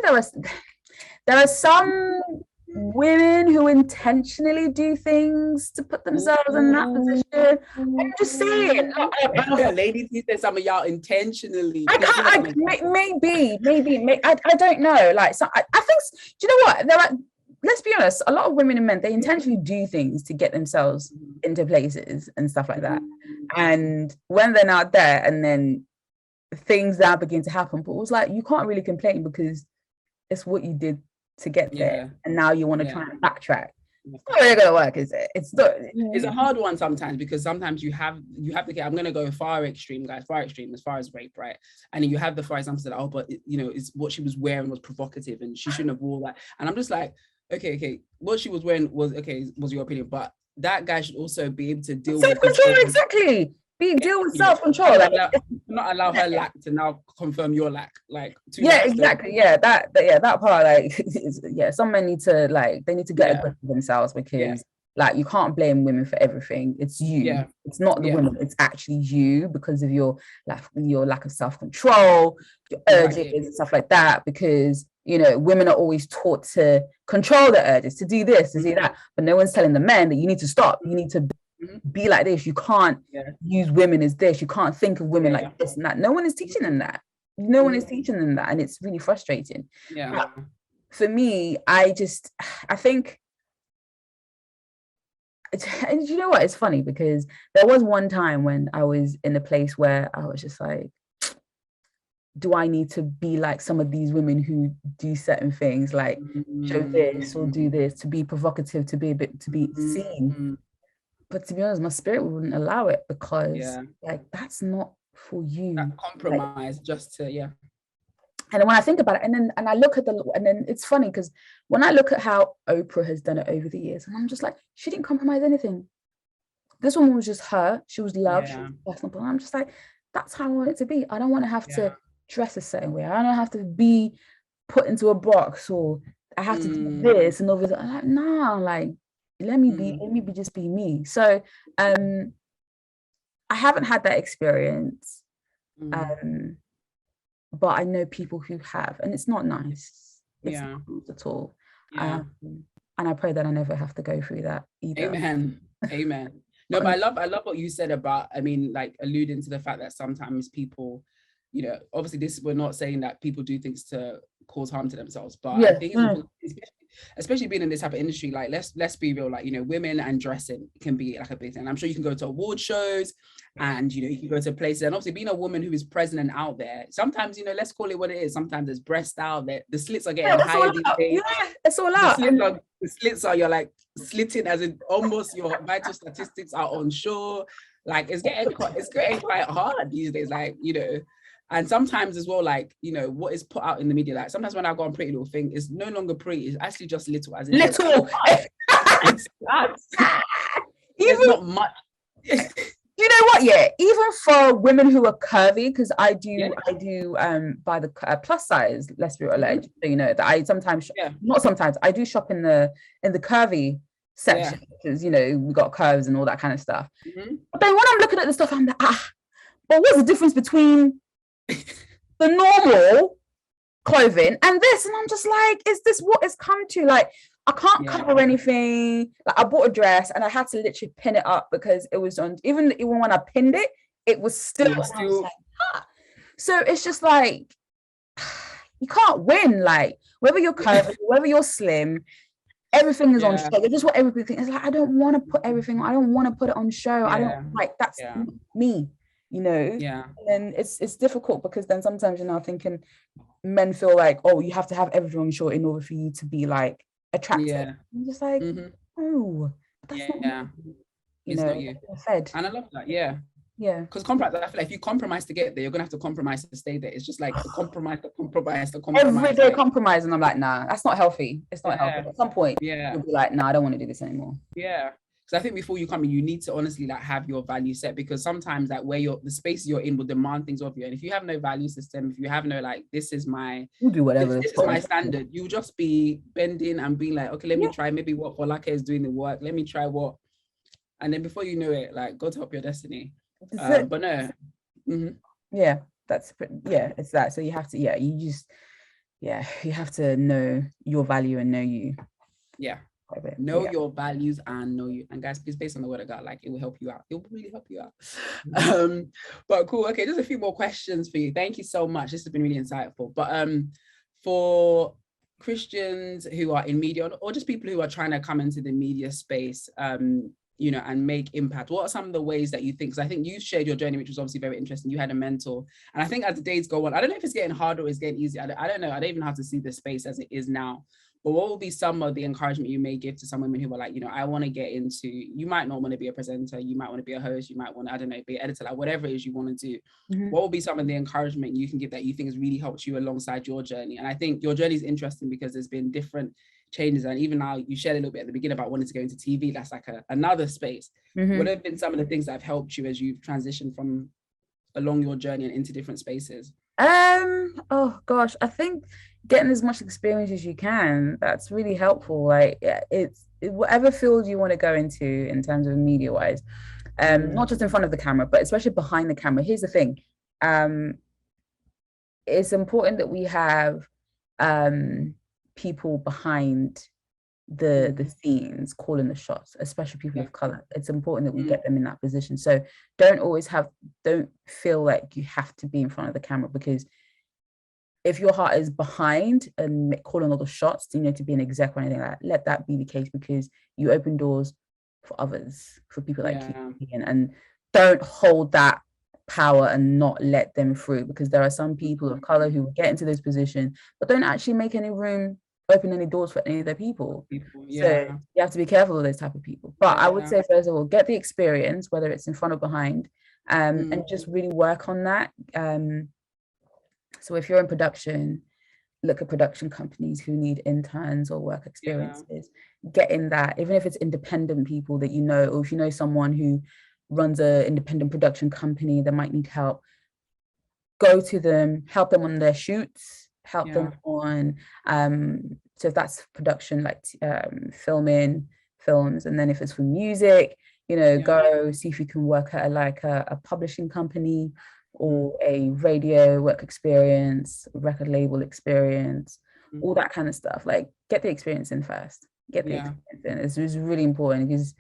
there are some women who intentionally do things to put themselves in that position. I'm just saying, ladies, you said some of y'all intentionally. Maybe. I don't know. Like, so I think. Do you know what? They're like, let's be honest. A lot of women and men, they intentionally do things to get themselves into places and stuff like that. And when they're not there, and then things now begin to happen, but it was like you can't really complain because it's what you did to get there, and now you want to try and backtrack. It's not really gonna work, is it? It's a hard one sometimes, because sometimes you have to get, I'm gonna go far extreme, guys, far extreme as far as rape, right? And then you have the, for example, that, oh, but you know, it's what she was wearing was provocative and she shouldn't have worn that. And I'm just like, okay, what she was wearing was your opinion, but that guy should also be able to deal with self-control. Exactly. Deal with self-control. Not allow her lack to now confirm your lack. Like, exactly. That part, like, some men need to, like, they need to get a grip of themselves, because like, you can't blame women for everything. It's you. It's not the women. It's actually you, because of your lack of self-control, your urges and stuff like that. Because you know, women are always taught to control their urges, to do this, to do that, but no one's telling the men that you need to stop. You need to be like this. You can't use women as this. You can't think of women like this and that. No one is teaching them that. No one is teaching them that, and it's really frustrating. But for me, I think, and you know what? It's funny, because there was one time when I was in a place where I was just like, do I need to be like some of these women who do certain things, like show this or do this, to be provocative, to be seen? But to be honest, my spirit wouldn't allow it, because like, that's not for you. That compromise, like, just to And then when I think about it, and I look at and then it's funny, because when I look at how Oprah has done it over the years, and I'm just like, she didn't compromise anything. This woman was just her. She was loved. She was personable. And I'm just like, that's how I want it to be. I don't want to have to dress a certain way. I don't have to be put into a box, or I have to do this and over there. I'm like, nah, like, let me just be me. So I haven't had that experience, but I know people who have, and it's not nice. It's not nice at all. And I pray that I never have to go through that either. Amen. No, but I love what you said about, I mean, like, alluding to the fact that sometimes people, you know, obviously we're not saying that people do things to cause harm to themselves, but I think especially being in this type of industry, like, let's be real, like, you know, women and dressing can be like a big thing. I'm sure you can go to award shows, and you know, you can go to places, and obviously being a woman who is present and out there, sometimes, you know, let's call it what it is, sometimes there's breast out there, the slits are getting higher these days. It's all out. The slits are, you're like slitting, as in almost your vital statistics are unsure. Like, it's getting quite hard these days, like, you know. And sometimes as well, like, you know, what is put out in the media, like, sometimes when I go on Pretty Little Thing, it's no longer pretty, it's actually just little, as in little. There's not much. you know what? Yeah, even for women who are curvy, because Yeah. I do buy the plus size. Let's be Mm-hmm. alleged, so you know that I sometimes Yeah. not sometimes I do shop in the curvy Yeah. section because you know we got curves and all that kind of stuff. Mm-hmm. But then when I'm looking at the stuff, I'm like, but what's the difference between the normal clothing and this? And I'm just like, is this what it's come to? Like, I can't Yeah. cover anything. Like, I bought a dress and I had to literally pin it up because it was on, even when I pinned it, it was still, It was and I was still. like, so it's just like, you can't win. Like, whether you're curvy, whether you're slim, everything is on show. Yeah. They just want everything. It's like, I don't want to put everything, I don't want to put it on show. I don't Yeah. like, that's Yeah. me, you know? Yeah. And then it's difficult because then sometimes, you know, I'm thinking men feel like, oh, you have to have everything on show in order for you to be like attractive. Yeah. I'm just like, Mm-hmm. oh, but that's not Yeah. me, you It's know, not you. fed. And I love that. Yeah. Yeah. Because compromise, I feel like if you compromise to get there, you're gonna have to compromise to stay there. It's just like the compromise, the compromise, the Every compromise. day Like, compromise, and I'm like, nah, that's not healthy. It's not healthy. yeah, At some point, yeah, you'll be like, nah, I don't want to do this anymore. yeah. Because I think before you come in, you need to honestly like have your value set, because sometimes like where you're the space you're in will demand things of you. And if you have no value system, if you have no like, this is my We'll do whatever. this is my standard, you'll just be bending and being like, okay, let me Yeah. try maybe what Folake is doing the work. Let me try what, and then before you know it, like God help your destiny. But no. Mm-hmm. Yeah, yeah, it's that. So you have to, yeah, you have to know your value and know you. Yeah. Bit, know your values and know you. And guys, please, based on the word of God, like it will help you out. It will really help you out. But cool. Okay, just a few more questions for you. Thank you so much. This has been really insightful. But for Christians who are in media, or just people who are trying to come into the media space, you know, and make impact, what are some of the ways that you think? Because I think you shared your journey, which was obviously very interesting. You had a mentor, and I think as the days go on, I don't know if it's getting harder or it's getting easier. I don't know. I don't even know how to see the space as it is now. But what will be some of the encouragement you may give to some women who are like, you know, I want to get into, you might not want to be a presenter, you might want to be a host, you might want to, I don't know, be an editor, like whatever it is you want to do. Mm-hmm. What will be some of the encouragement you can give that you think has really helped you alongside your journey? And I think your journey is interesting because there's been different changes. And even now you shared a little bit at the beginning about wanting to go into TV. That's like another space. Mm-hmm. What have been some of the things that have helped you as you've transitioned from along your journey and into different spaces? Oh gosh, I think getting as much experience as you can, that's really helpful. Like it's whatever field you want to go into in terms of media wise, not just in front of the camera, but especially behind the camera. Here's the thing. It's important that we have people behind the scenes calling the shots, especially people of color. It's important that we get them in that position. So don't feel like you have to be in front of the camera, because if your heart is behind and calling all the shots, you know, to be an exec or anything like that, let that be the case, because you open doors for others, for people like you, and don't hold that power and not let them through, because there are some people of color who get into this position but don't actually make any room, open any doors for any of their people. So you have to be careful of those type of people. But I would say, first of all, get the experience, whether it's in front or behind, and just really work on that. So if you're in production, look at production companies who need interns or work experiences. Get in that, even if it's independent people that you know, or if you know someone who runs an independent production company that might need help, go to them, help them on their shoots, help them on, so if that's production, like filming films, and then if it's for music, you know, go see if you can work at a publishing company or a radio work experience, record label experience, all that kind of stuff. Like, get the experience in first. Get the experience in. It's really important, because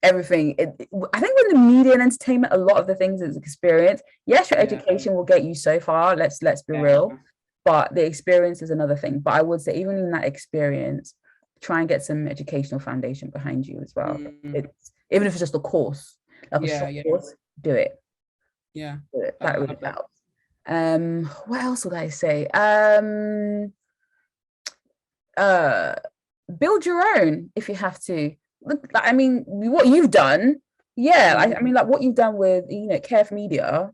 everything, I think with the media and entertainment, a lot of the things is experience. Yes, your education will get you so far, let's be real, but the experience is another thing. But I would say, even in that experience, try and get some educational foundation behind you as well. It's, even if it's just a course, like a short course, do it. Do it. That really helps. What else would I say? Build your own if you have to. Look, I mean, what you've done, I mean, like what you've done with, you know, Care Media,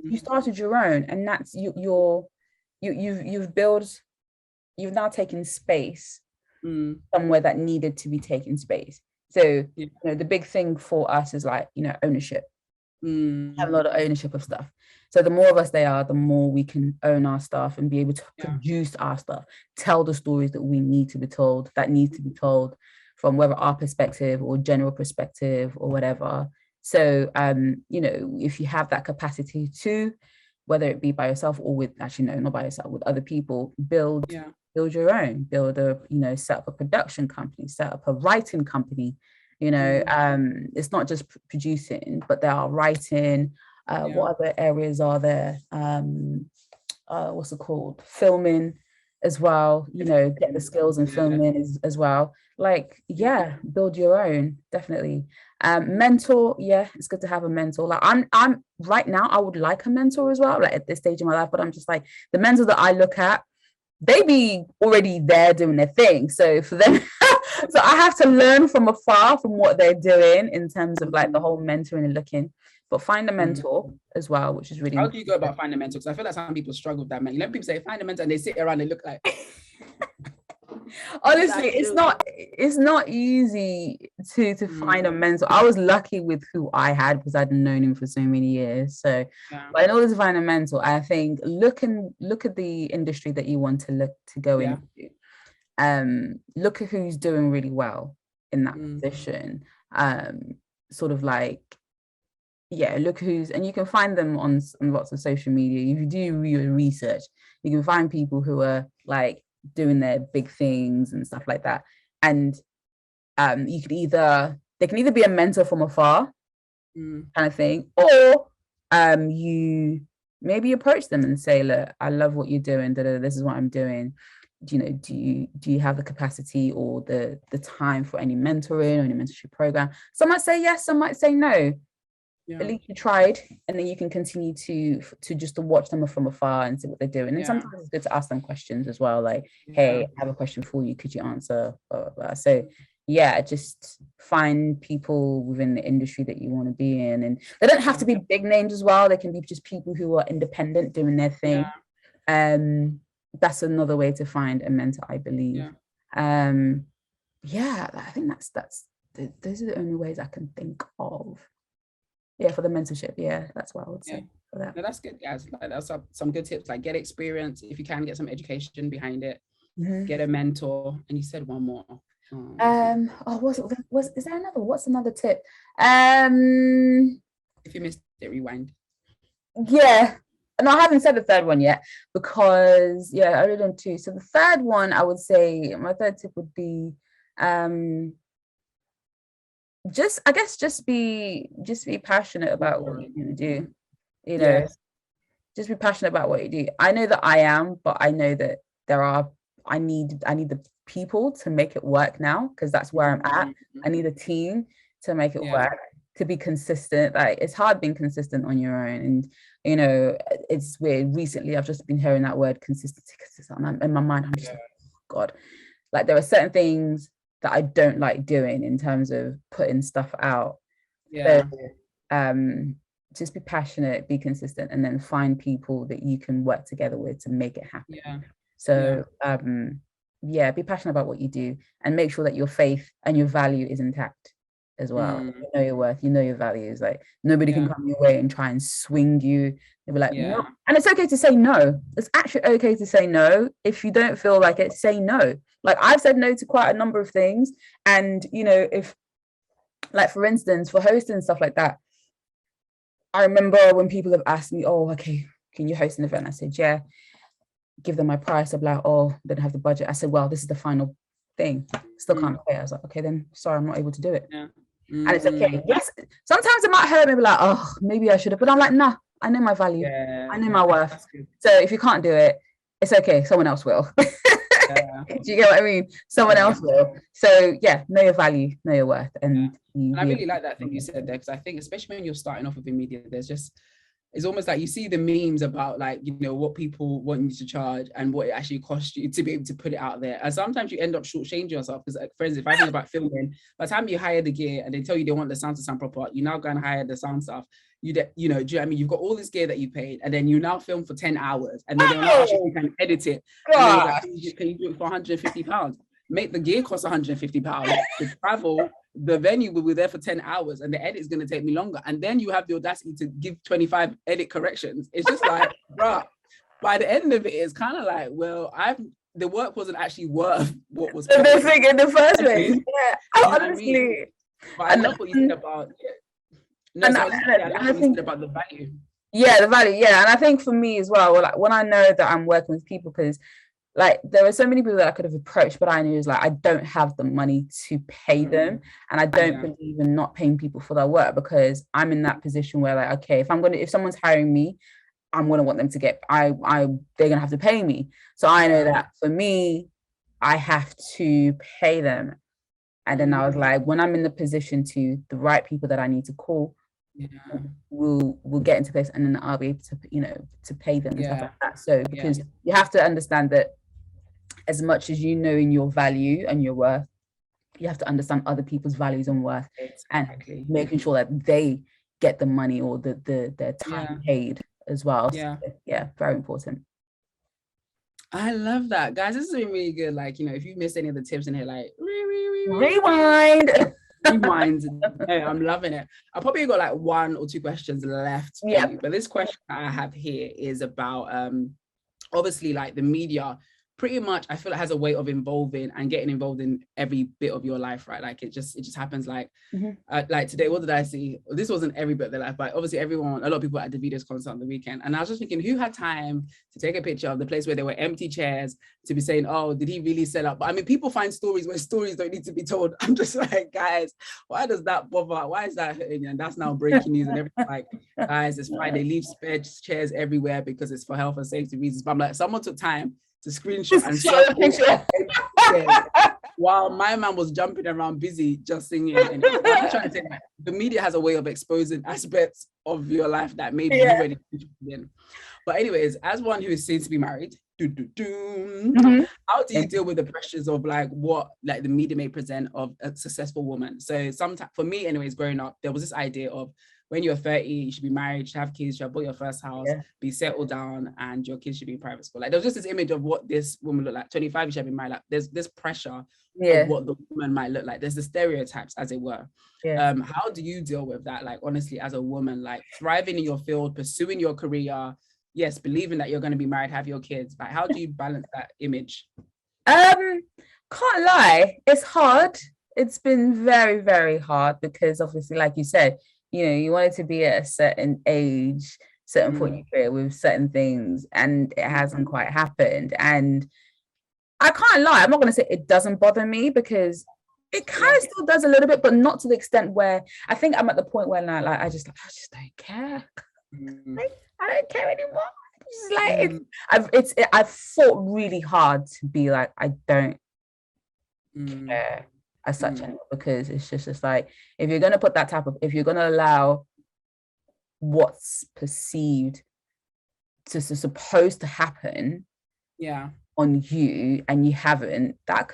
you started your own, and that's you've now taken space somewhere that needed to be taken space. So you know, the big thing for us is like, you know, ownership. have a lot of ownership of stuff. So the more of us they are, the more we can own our stuff and be able to produce our stuff, tell the stories that we need to be told, that need to be told from whether our perspective or general perspective or whatever. So, you know, if you have that capacity to, whether it be by yourself or with, actually, no, not by yourself, with other people, build your own, build a, you know, set up a production company, set up a writing company. You know, it's not just producing, but there are writing. What other areas are there? What's it called? Filming as well. You know, get the skills in filming as well. Like, build your own, definitely. Mentor, it's good to have a mentor. Like I'm right now, I would like a mentor as well, like at this stage in my life, but I'm just like, the mentor that I look at, they be already there doing their thing. So for them, so I have to learn from afar from what they're doing in terms of like the whole mentoring and looking. But find a mentor as well, which is really How do you go about finding a mentor? Because I feel like some people struggle with that, man. You let people say find a mentor and they sit around and look like honestly, it's not easy to find a mentor. I was lucky with who I had because I'd known him for so many years. So but in order to find a mentor, I think look at the industry that you want to go into. Look at who's doing really well in that position. Sort of like, look who's, and you can find them on lots of social media. If you do your research, you can find people who are like doing their big things and stuff like that. And they can either be a mentor from afar kind of thing, or you maybe approach them and say, look, I love what you're doing, this is what I'm doing. You know, do you have the capacity or the time for any mentoring or any mentorship program? Some might say yes, some might say no. At least you tried, and then you can continue to just to watch them from afar and see what they're doing. And sometimes it's good to ask them questions as well, like, hey, I have a question for you, could you answer? Blah, blah, blah. So just find people within the industry that you want to be in, and they don't have to be big names as well. They can be just people who are independent doing their thing. That's another way to find a mentor, I believe. I think that's those are the only ways I can think of. For the mentorship, that's what I would say for that. No, that's good, guys. Like, that's some good tips. Like, get experience if you can, get some education behind it. Get a mentor, and you said one more. Is there another? What's another tip? If you missed it, rewind. No, I haven't said the third one yet because I only done two. So the third one, I would say my third tip would be just be passionate about what you're going to do. You know, just be passionate about what you do. I know that I am, but I know that I need the people to make it work now, because that's where I'm at. I need a team to make it work, to be consistent. Like, it's hard being consistent on your own, and you know, it's weird. Recently, I've just been hearing that word consistency. In my mind, I'm just like, oh God, like there are certain things that I don't like doing in terms of putting stuff out. So, just be passionate, be consistent, and then find people that you can work together with to make it happen. Be passionate about what you do, and make sure that your faith and your value is intact as well. You know your worth, you know your values. Like, nobody can come your way and try and swing you. They'll be like, no. And it's okay to say no. It's actually okay to say no. If you don't feel like it, say no. Like, I've said no to quite a number of things. And, you know, if, like, for instance, for hosting and stuff like that, I remember when people have asked me, oh, okay, can you host an event? I said, yeah. Give them my price. I'd be like, oh, don't have the budget. I said, well, this is the final thing. Still can't pay. I was like, okay, then sorry, I'm not able to do it. And it's okay. Yes, sometimes it might hurt me, like, oh, maybe I should have. But I'm like, nah, I know my value. I know my worth. So if you can't do it, it's okay. Someone else will. Do you get what I mean? Someone else will. So know your value, know your worth. And I really like that thing you said there, because I think, especially when you're starting off within media, it's almost like you see the memes about, like, you know, what people want you to charge and what it actually costs you to be able to put it out there. And sometimes you end up shortchanging yourself, because, like, for instance, if I think about filming, by the time you hire the gear and they tell you they want the sound to sound proper, you now go and hire the sound stuff. You know, do you know what I mean? You've got all this gear that you paid, and then you now film for 10 hours, and then they'll now ask you if you can edit it. Like, can you do it for £150? Make the gear cost £150. The travel, the venue will be there for 10 hours and the edit is going to take me longer. And then you have the audacity to give 25 edit corrections. It's just like, bruh, by the end of it, it's kind of like, well, the work wasn't actually worth what was the thing in the first place. Yeah, honestly. I mean? But I love what you said about I think about the value. Yeah, the value. Yeah, and I think for me as well, like when I know that I'm working with people, because like there were so many people that I could have approached, but I knew is like I don't have the money to pay them, and I don't believe in not paying people for their work, because I'm in that position where like, okay, if someone's hiring me, I'm gonna want them to get they're gonna have to pay me. So I know that for me, I have to pay them. And then I was like, when I'm in the position to the right people that I need to call, we'll get into place, and then I'll be able to, to pay them and stuff like that. So because you have to understand that as much as you know in your value and your worth, you have to understand other people's values and worth, and making sure that they get the money or their time paid as well. So, very important. I love that, guys. This has been really good. Like, if you missed any of the tips in here, like rewind. I'm loving it. I probably got like 1 or 2 questions left. But this question I have here is about obviously like the media pretty much, I feel it has a way of involving and getting involved in every bit of your life, right? Like it just happens. Like like today, what did I see? This wasn't every bit of their life, but obviously a lot of people at the Davido's concert on the weekend, and I was just thinking, who had time to take a picture of the place where there were empty chairs to be saying, oh, did he really sell out? But I mean, people find stories where stories don't need to be told. I'm just like, guys, why does that bother? Why is that hurting? And that's now breaking news and everything. Like, guys, it's fine. They leave spare chairs everywhere because it's for health and safety reasons. But I'm like, someone took time to screenshot and show the picture while my man was jumping around busy just singing. And I'm trying to say that the media has a way of exposing aspects of your life that maybe you already in. But anyways, as one who is soon to be married, how do you deal with the pressures of like what like the media may present of a successful woman? So sometimes, for me anyways, growing up, there was this idea of when you're 30, you should be married, you should have kids, you should have bought your first house, be settled down, and your kids should be in private school. Like there was just this image of what this woman looked like. 25, you should be married. Like there's this pressure of what the woman might look like. There's the stereotypes, as it were. How do you deal with that? Like honestly, as a woman, like thriving in your field, pursuing your career, yes, believing that you're going to be married, have your kids. Like how do you balance that image? Can't lie, it's hard. It's been very, very hard because obviously, like you said, you wanted to be at a certain age, certain point in your career with certain things, and it hasn't quite happened. And I can't lie, I'm not going to say it doesn't bother me, because it kind of still does a little bit, but not to the extent where I think I'm at the point where now, like I just don't care. Like, I don't care anymore. It's like I've fought really hard to be like I don't care as such anymore, because it's just like if you're gonna put that if you're gonna allow what's perceived to supposed to happen on you and you haven't, it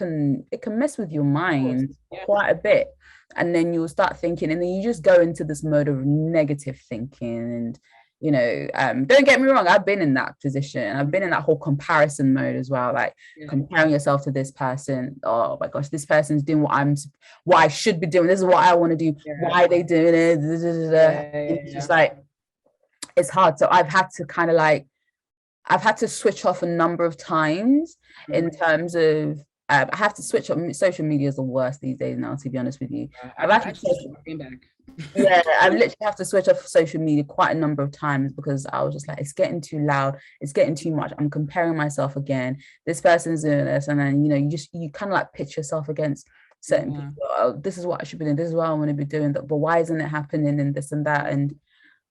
can mess with your mind quite a bit, and then you'll start thinking, and then you just go into this mode of negative thinking. And don't get me wrong, I've been in that position. I've been in that whole comparison mode as well, like comparing yourself to this person. Oh my gosh, this person's doing what I should be doing. This is what I want to do. Why are they doing it? It's just like, it's hard. So I've had to switch off a number of times in terms of I have to switch up. Social media is the worst these days now, to be honest with you. I've literally have to switch off social media quite a number of times, because I was just like, it's getting too loud, it's getting too much. I'm comparing myself again. This person's doing this, and then you kind of like pitch yourself against certain people. Oh, this is what I should be doing. This is what I want to be doing. But why isn't it happening? And this and that, and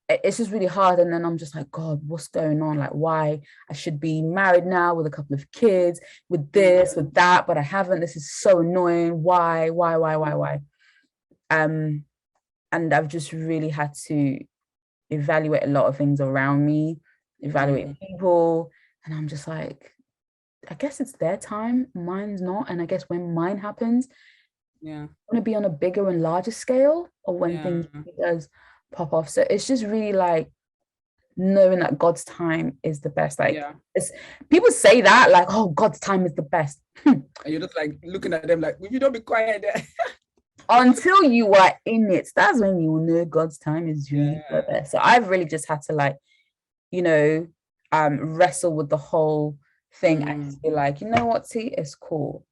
it's just really hard. And then I'm just like, God, what's going on? Like, why? I should be married now with a couple of kids, with this, with that, but I haven't. This is so annoying. Why? And I've just really had to evaluate a lot of things around me, evaluate people. And I'm just like, I guess it's their time, mine's not. And I guess when mine happens, I want to be on a bigger and larger scale, or when things does pop off. So it's just really like knowing that God's time is the best. Like people say that, like, oh, God's time is the best. And you're just like looking at them like, will you don't be quiet there? until you are in it, that's when you will know God's time is really Yeah. there. So I've really just had to like, you know, wrestle with the whole thing and Mm, just be like, you know what, see, it's cool.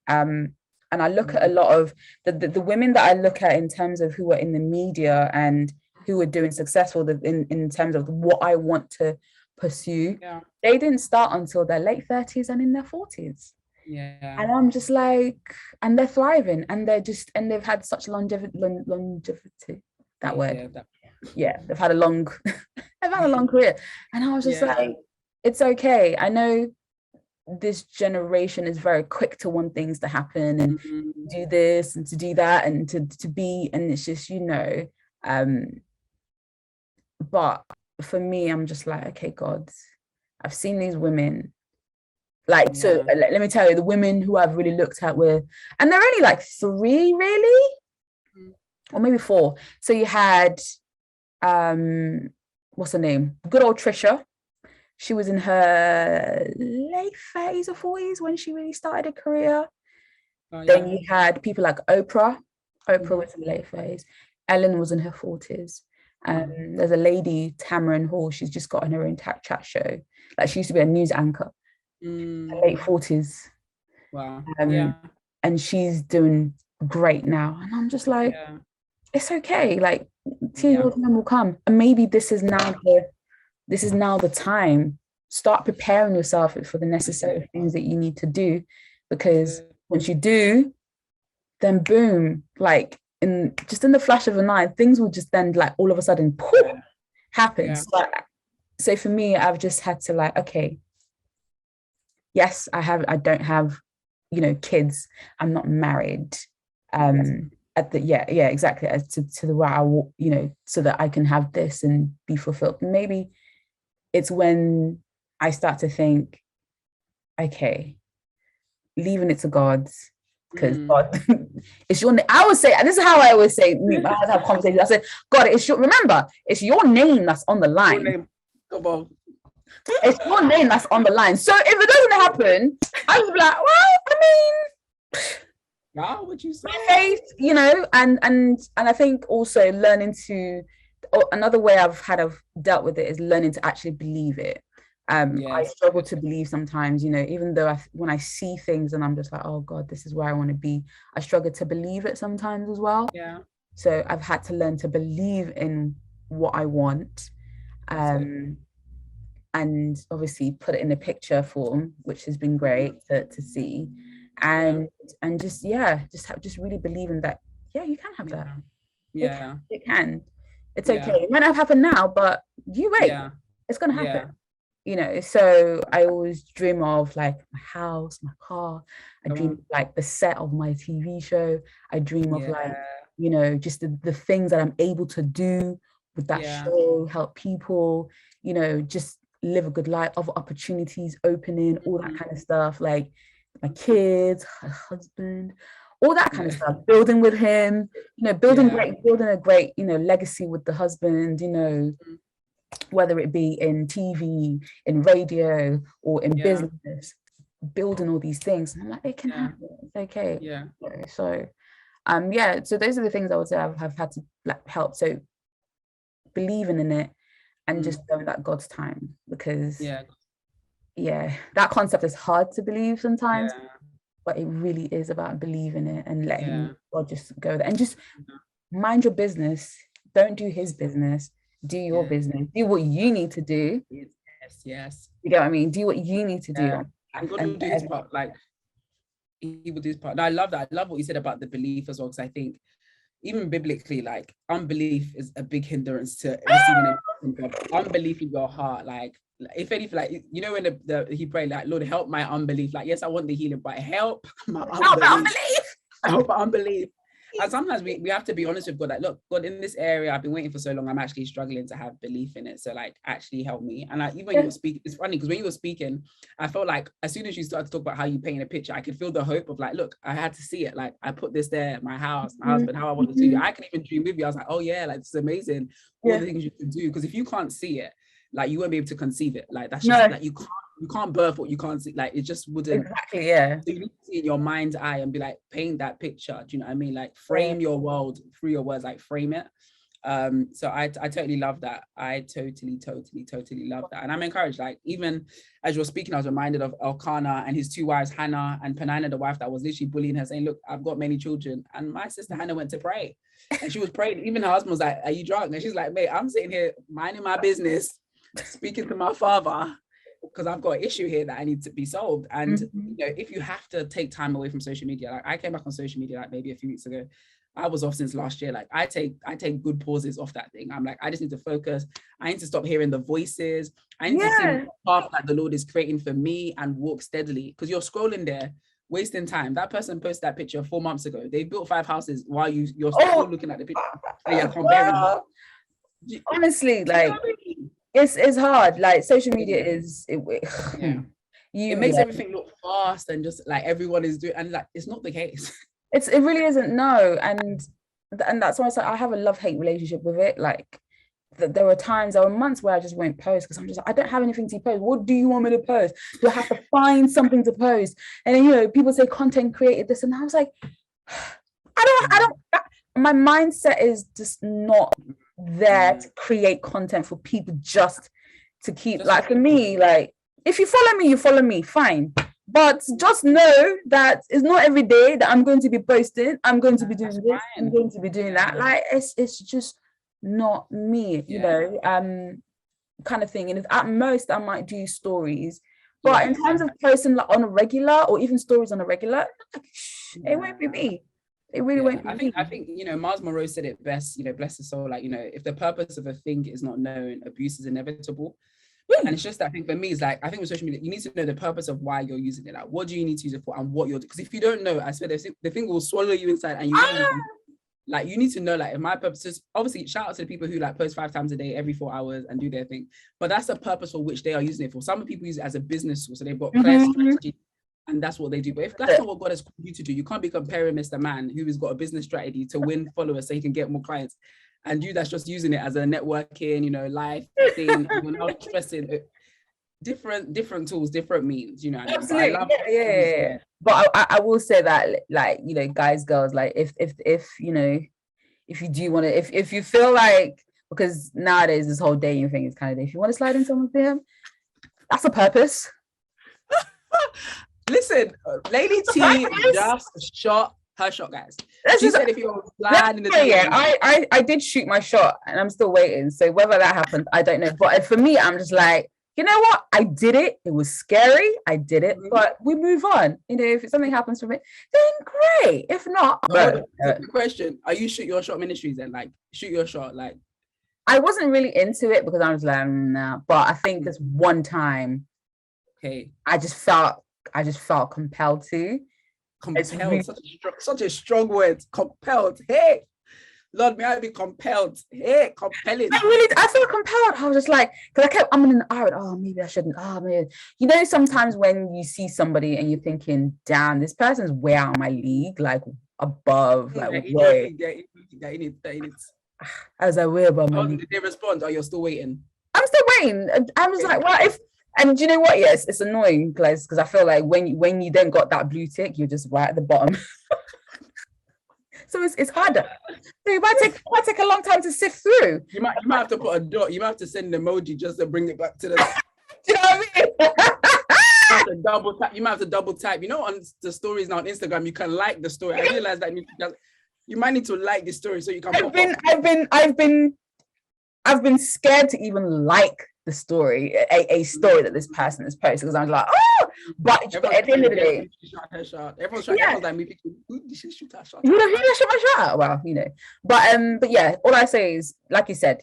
And I look at a mm, lot of the women that I look at in terms of who are in the media and who are doing successful in terms of what I want to pursue. yeah. They didn't start until their late 30s and in their 40s. Yeah. And I'm just like, and they're thriving and and they've had such longevity, that word. Yeah. That, Yeah, they've had a long, they've had a long career. And I was just yeah. like, it's okay. I know this generation is very quick to want things to happen and Mm, do this and to do that and to be, and it's just, um, but for me, I'm just like, okay, God, I've seen these women. Like, so yeah. let me tell you, the women who I've really looked at were, and they're only like three, really, Mm, or maybe four. So you had, what's her name? Good old Trisha. She was in her late 30s or 40s when she really started a career. oh, Then yeah. you had people like Oprah. Oprah Mm-hmm. was in the late 30s. Ellen was in her 40s. Mm, There's a lady, Tamron Hall, she's just got on her own chat show. Like she used to be a news anchor, mm, late 40s. wow. Um, Yeah. and she's doing great now. And I'm just like, Yeah. it's okay. Like, Yeah. your time will come. And maybe this is now the time. Start preparing yourself for the Yeah. necessary things that you need to do. That's Because it. once you do, then boom, like in the flash of an eye, things will just then like all of a sudden poof, Yeah. happen. Yeah. So for me, I've just had to like, okay, yes, I don't have, kids. I'm not married. At the yeah, exactly. As to the way so that I can have this and be fulfilled. Maybe it's when I start to think, okay, leaving it to God, because Mm. God, it's your. I would say, and this is how I always say. I have conversations. I say, God, remember, it's your name that's on the Your line. name. Come on. It's your name that's on the line. So if it doesn't happen, I would be like, well, I mean, Yeah, what you say? faith, and I think also learning to another way I've dealt with it is learning to actually believe it. I Yes. struggle to believe sometimes, even though when I see things and I'm just like, oh God, this is where I want to be. I struggle to believe it sometimes as well. Yeah. So I've had to learn to believe in what I want. That's it. Um, and obviously put it in a picture form, which has been Mm. great to see, Yeah. and just really believing that you can have that. Yeah. It can, Yeah. it can. It's okay. Yeah. It might not have happened now, but you wait. Yeah. It's gonna happen. Yeah. So I always dream of like my house, my car. I Come dream of on. like the set of my TV show. I dream of Yeah. like, just the things that I'm able to do with that Yeah. show, help people, just live a good life, other opportunities opening, all that Mhm. kind of stuff. Like my kids, my husband, all that kind of Yeah. stuff. Building with him, Yeah. building a great, legacy with the husband, Mm. whether it be in TV, in radio, or in Yeah. business, building all these things. And I'm like, it can Yeah. happen. It's okay. Yeah. So yeah, so those are the things I would say have had to like help. So believing in it and Mm. just knowing that God's time, because Yeah. that concept is hard to believe sometimes, Yeah. but it really is about believing it and letting Yeah. God just go there and just mind your business. Don't do his business. Do your Yeah. business. Do what you need to do. Yes. Yes. You get what I mean? Do what you need to do. Yeah. And God will And do his part. Like he will do his part. And I love that. I love what you said about the belief as well, because I think even biblically, like unbelief is a big hindrance to receiving anything from God. Unbelief in your heart, like if anything, like when he prayed, like Lord, help my unbelief. Like yes, I want the healing, but help my unbelief. Help my unbelief. And sometimes we have to be honest with God, like, look, God, in this area, I've been waiting for so long, I'm actually struggling to have belief in it. So like, actually help me. And like, even when you were speaking, it's funny because when you were speaking, I felt like as soon as you started to talk about how you paint a picture, I could feel the hope of like, look, I had to see it. Like I put this there, my house, my husband, how I wanted to do. I could even dream with you. I was like, oh yeah, like this is amazing. All the things you can do. Because if you can't see it, like you won't be able to conceive it. Like that's just like you can't you can't birth what you can't see. Like, it just wouldn't. Exactly, yeah. So you need to see in your mind's eye and be like, paint that picture. Do you know what I mean? Like, frame your world through your words, like frame it. So I totally love that. I totally love that. And I'm encouraged. Like, even as you're speaking, I was reminded of Elkanah and his two wives, Hannah and Penina, the wife that was literally bullying her, saying, look, I've got many children. And my sister Hannah went to pray. And she was praying. Even her husband was like, are you drunk? And she's like, mate, I'm sitting here minding my business, speaking to my father, because I've got an issue here that I need to be solved. And you know, if you have to take time away from social media, like I came back on social media like maybe a few weeks ago. I was off since last year. Like I take good pauses off that thing. I'm like, I just need to focus. I need to stop hearing the voices. I need to see the path that the Lord is creating for me and walk steadily. Because you're scrolling there, wasting time. That person posted that picture 4 months ago. They built 5 houses while you're still looking at the picture. And you're comparing. Honestly, like it's hard. Like social media is it makes everything look fast and just like everyone is doing, and like it's not the case. It really isn't, no. And that's why I say I have a love-hate relationship with it. Like there were months where I just won't post because I'm just like, I don't have anything to post. What do you want me to post? Do I have to find something to post? And then, you know, people say content created this, and I was like, I don't my mindset is just not there to create content for people just to keep, like, for me, like, if you follow me, fine. But just know that it's not every day that I'm going to be posting. I'm going to be doing this. I'm going to be doing that. Like, it's just not me, you know, kind of thing. And if at most I might do stories, but in terms of posting like on a regular or even stories on a regular, it won't be me. It really won't be me. I think, you know, Mars Monroe said it best, you know, bless his soul, like, you know, if the purpose of a thing is not known, abuse is inevitable. And it's just that, I think for me, it's like, I think with social media, you need to know the purpose of why you're using it. Like, what do you need to use it for and what you're doing? Because if you don't know, I swear the thing will swallow you inside, and like, you need to know, like, if my purpose is, obviously, shout out to the people who like post 5 times a day, every 4 hours and do their thing. But that's the purpose for which they are using it for. Some people use it as a business tool. So they've got clear strategy and that's what they do. But if that's not what God has called you to do, you can't be comparing Mr. Man who has got a business strategy to win followers so he can get more clients. And you that's just using it as a networking, you know, life thing. When I was stressing different tools, different means, you know. Absolutely. Yeah. But I will say that, like, you know, guys, girls, like, if you know, if you do want to, if you feel like, because nowadays this whole dating thing is kind of, if you want to slide in someone's DM, that's a purpose. Listen, Lady T just shot her shot, guys. She said if you're sliding in the DM, I did shoot my shot and I'm still waiting. So whether that happens, I don't know. But for me, I'm just like, you know what? I did it. It was scary. I did it, but we move on. You know, if something happens from it, then great. If not, question: are you Shoot Your Shot Ministries then? Like, shoot your shot. Like, I wasn't really into it because I was like, nah. But I think this one time, I just felt compelled to. Compelled, such a strong word. Compelled. Hey. Lord, may I be compelled? Hey, compelling. I feel compelled. I was just like, because I kept umming and ahhing. Oh, maybe I shouldn't. Oh, maybe. You know, sometimes when you see somebody and you're thinking, damn, this person's way out of my league, like above, like way. I was like, way above my league. Did they respond? Or you're still waiting? I'm still waiting. I was like, well, and you know what? Yes, it's annoying, guys, because I feel like when you then got that blue tick, you're just right at the bottom. So it's harder. So it might take a long time to sift through. You might have to put a dot. You might have to send an emoji just to bring it back to the. Do you know what I mean? You might have to double type. You know, on the stories now on Instagram, you can like the story. I realized that you might need to like the story so you can. I've been scared to even like the story, a story that this person has posted, because I'm like, oh, but at the end of the day, everyone's like, maybe who did she shoot that shot? You know, who did I shoot my shot? Well, you know, but yeah, all I say is, like you said,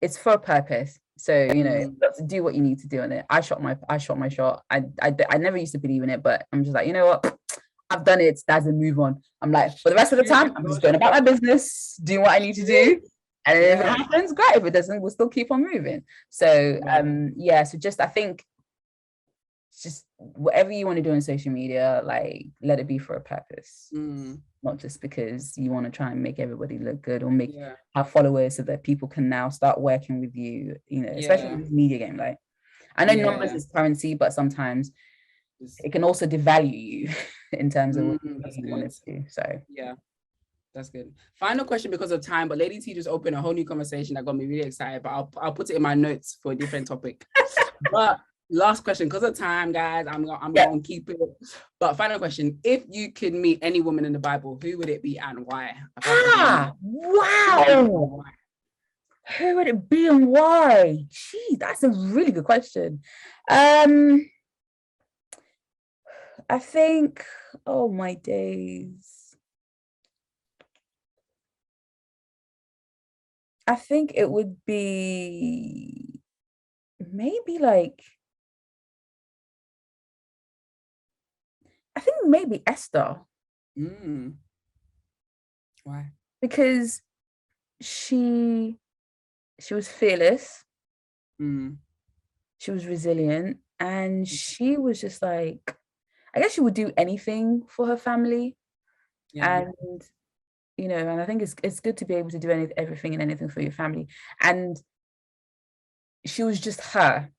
it's for a purpose. So, you know, you have to do what you need to do on it. I shot my shot. I never used to believe in it, but I'm just like, you know what? I've done it. That's a move on. I'm like, for the rest of the time, I'm just going about my business, doing what I need to do. And if it happens, great. If it doesn't, we'll still keep on moving. So, so just, I think, just whatever you want to do on social media, like, let it be for a purpose. Not just because you want to try and make everybody look good or have followers so that people can now start working with you, you know, especially in this media game. Like, I know numbers is currency, but sometimes it can also devalue you in terms of what you wanted to do. So yeah. That's good. Final question because of time, but Lady T just opened a whole new conversation that got me really excited, but I'll put it in my notes for a different topic. But last question, because of time, guys, I'm gonna keep it. But final question: if you could meet any woman in the Bible, who would it be and why? Wow. Who would it be and why? Gee, that's a really good question. I think, oh my days. I think it would be maybe like, I think maybe Esther. Why? Because she was fearless, she was resilient, and she was just like, I guess she would do anything for her family. And you know, and I think it's good to be able to do everything and anything for your family. And she was just her,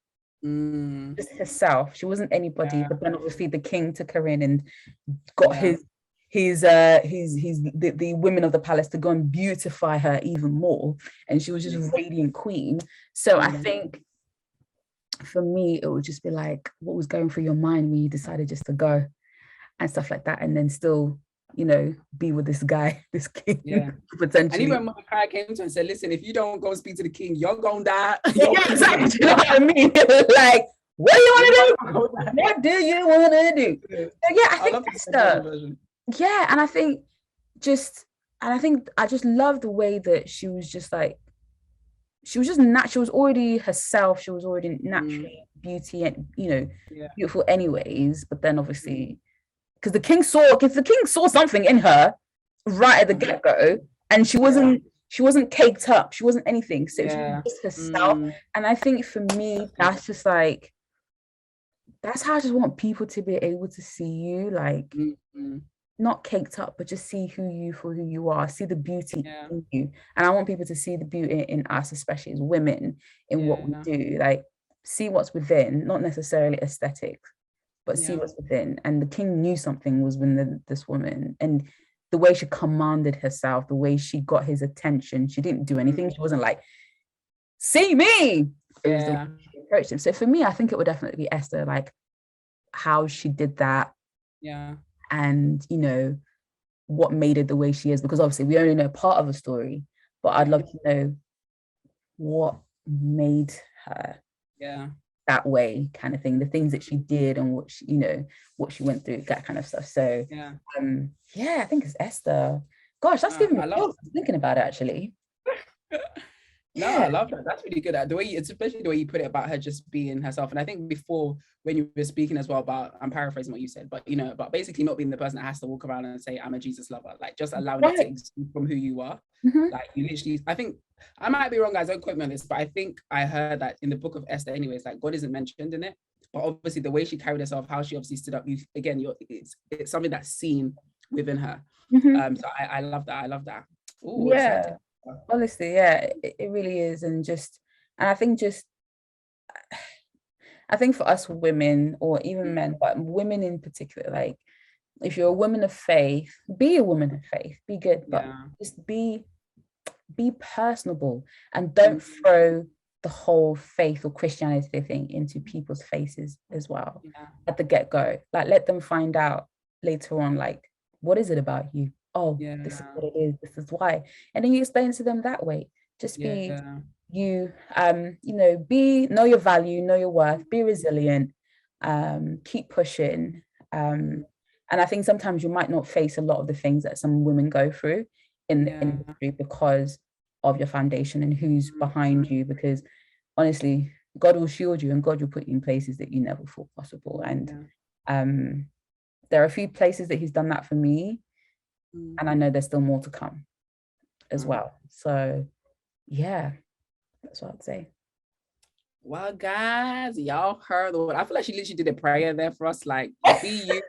just herself. She wasn't anybody. But then obviously the king took her in and got the women of the palace to go and beautify her even more. And she was just radiant queen. So I think for me, it would just be like, what was going through your mind when you decided just to go and stuff like that, and then still, you know, be with this guy, this king, potentially. And even Mordecai came to her and said, listen, if you don't go speak to the king, you're gonna die. Exactly. You know what I mean? Like, what do you want to do? What do you want to do? So yeah, I think Esther. Yeah, and I think I just love the way that she was just like, she was already herself. She was already naturally beauty and, you know, beautiful anyways. But then obviously, because the king saw something in her right at the get-go, and she wasn't caked up. She wasn't anything. So she was just herself. And I think for me, that's just like, that's how I just want people to be able to see you, like, not caked up, but just see you for who you are, see the beauty in you. And I want people to see the beauty in us, especially as women, in what we do. Like, see what's within, not necessarily aesthetics, but see what's within. And the king knew something was within this woman, and the way she commanded herself, the way she got his attention. She didn't do anything. She wasn't like, see me. It was the way she approached him. So for me, I think it would definitely be Esther, like how she did that. And, you know, what made it the way she is, because obviously we only know part of the story, but I'd love to know what made her that way, kind of thing, the things that she did and what she, you know, what she went through, that kind of stuff. So I think it's Esther. Gosh, that's giving me thoughts thinking about it, actually. I love that. That's really good. The way especially the way you put it about her just being herself. And I think before, when you were speaking as well about, I'm paraphrasing what you said, but you know, about basically not being the person that has to walk around and say, I'm a Jesus lover, like just allowing it to exist from who you are. Like you literally, I think, I might be wrong, guys, don't quote me on this, but I think I heard that in the book of Esther anyways, like God isn't mentioned in it, but obviously the way she carried herself, how she obviously stood up, it's something that's seen within her. So I love that. I love that. Ooh, exciting. Honestly, it really is. And I think for us women, or even men, but women in particular, like, if you're a woman of faith, be a woman of faith, be good, but just be personable, and don't throw the whole faith or Christianity thing into people's faces as well at the get-go. Like, let them find out later on, like, what is it about you? Oh, this is what it is, this is why. And then you explain to them that way. Just be you, you know, know your value, know your worth, be resilient, keep pushing. And I think sometimes you might not face a lot of the things that some women go through in the industry because of your foundation and who's behind you, because honestly, God will shield you and God will put you in places that you never thought possible. And there are a few places that he's done that for me. And I know there's still more to come as well. So yeah, that's what I'd say. Well, guys, y'all heard the word. I feel like she literally did a prayer there for us. Like, be you,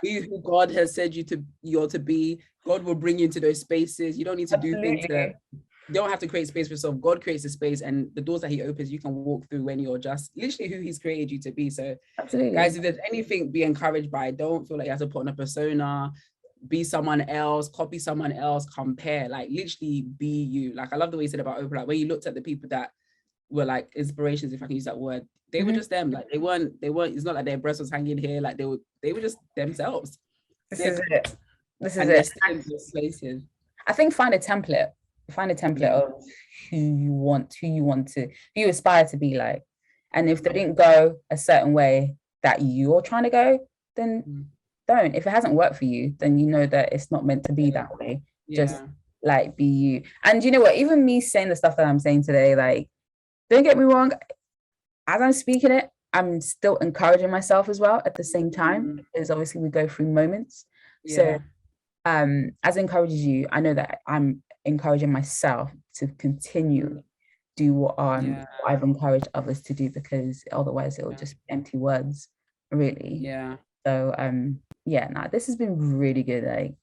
be who God has said you're to be. God will bring you into those spaces. You don't need to do things to You don't have to create space for yourself. God creates a space, and the doors that he opens, you can walk through when you're just literally who he's created you to be. So Absolutely. guys, if there's anything, be encouraged by it. Don't feel like you have to put on a persona, be someone else, copy someone else, compare. Like literally be you. Like I love the way you said about Oprah, like when you looked at the people that were like inspirations, if I can use that word, they were just them. Like they weren't, it's not like their breast was hanging here, like they were just themselves. This is it. This is and it. They're still in those places. I think find a template of who you aspire to be like. And if they didn't go a certain way that you're trying to go, then don't. If it hasn't worked for you, then you know that it's not meant to be that way. Just like be you. And you know what, even me saying the stuff that I'm saying today, like, don't get me wrong, as I'm speaking it, I'm still encouraging myself as well at the same time, because obviously we go through moments. So as it encourages you, I know that I'm encouraging myself to continue do what I've encouraged others to do, because otherwise it will just be empty words, really. So this has been really good. Like,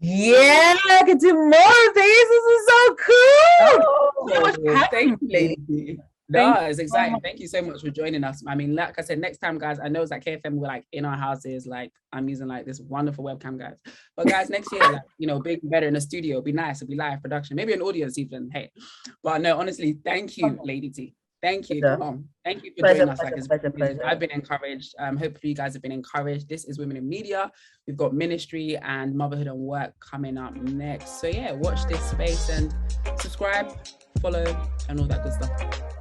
I can do more of these. This is so cool. So much thank you. No, it's exciting. Thank you so much for joining us. I mean, like I said, next time, guys, I know it's like KFM, we're like in our houses, like I'm using like this wonderful webcam, guys. But guys, next year, like, you know, big, better in a studio, it'd be nice. It'd be live production, maybe an audience even. Hey, but no, honestly, thank you, Lady T. Thank you. Come on. Thank you for joining us. Like, I've been encouraged. Hopefully you guys have been encouraged. This is Women in Media. We've got ministry and motherhood and work coming up next. So yeah, watch this space and subscribe, follow, and all that good stuff.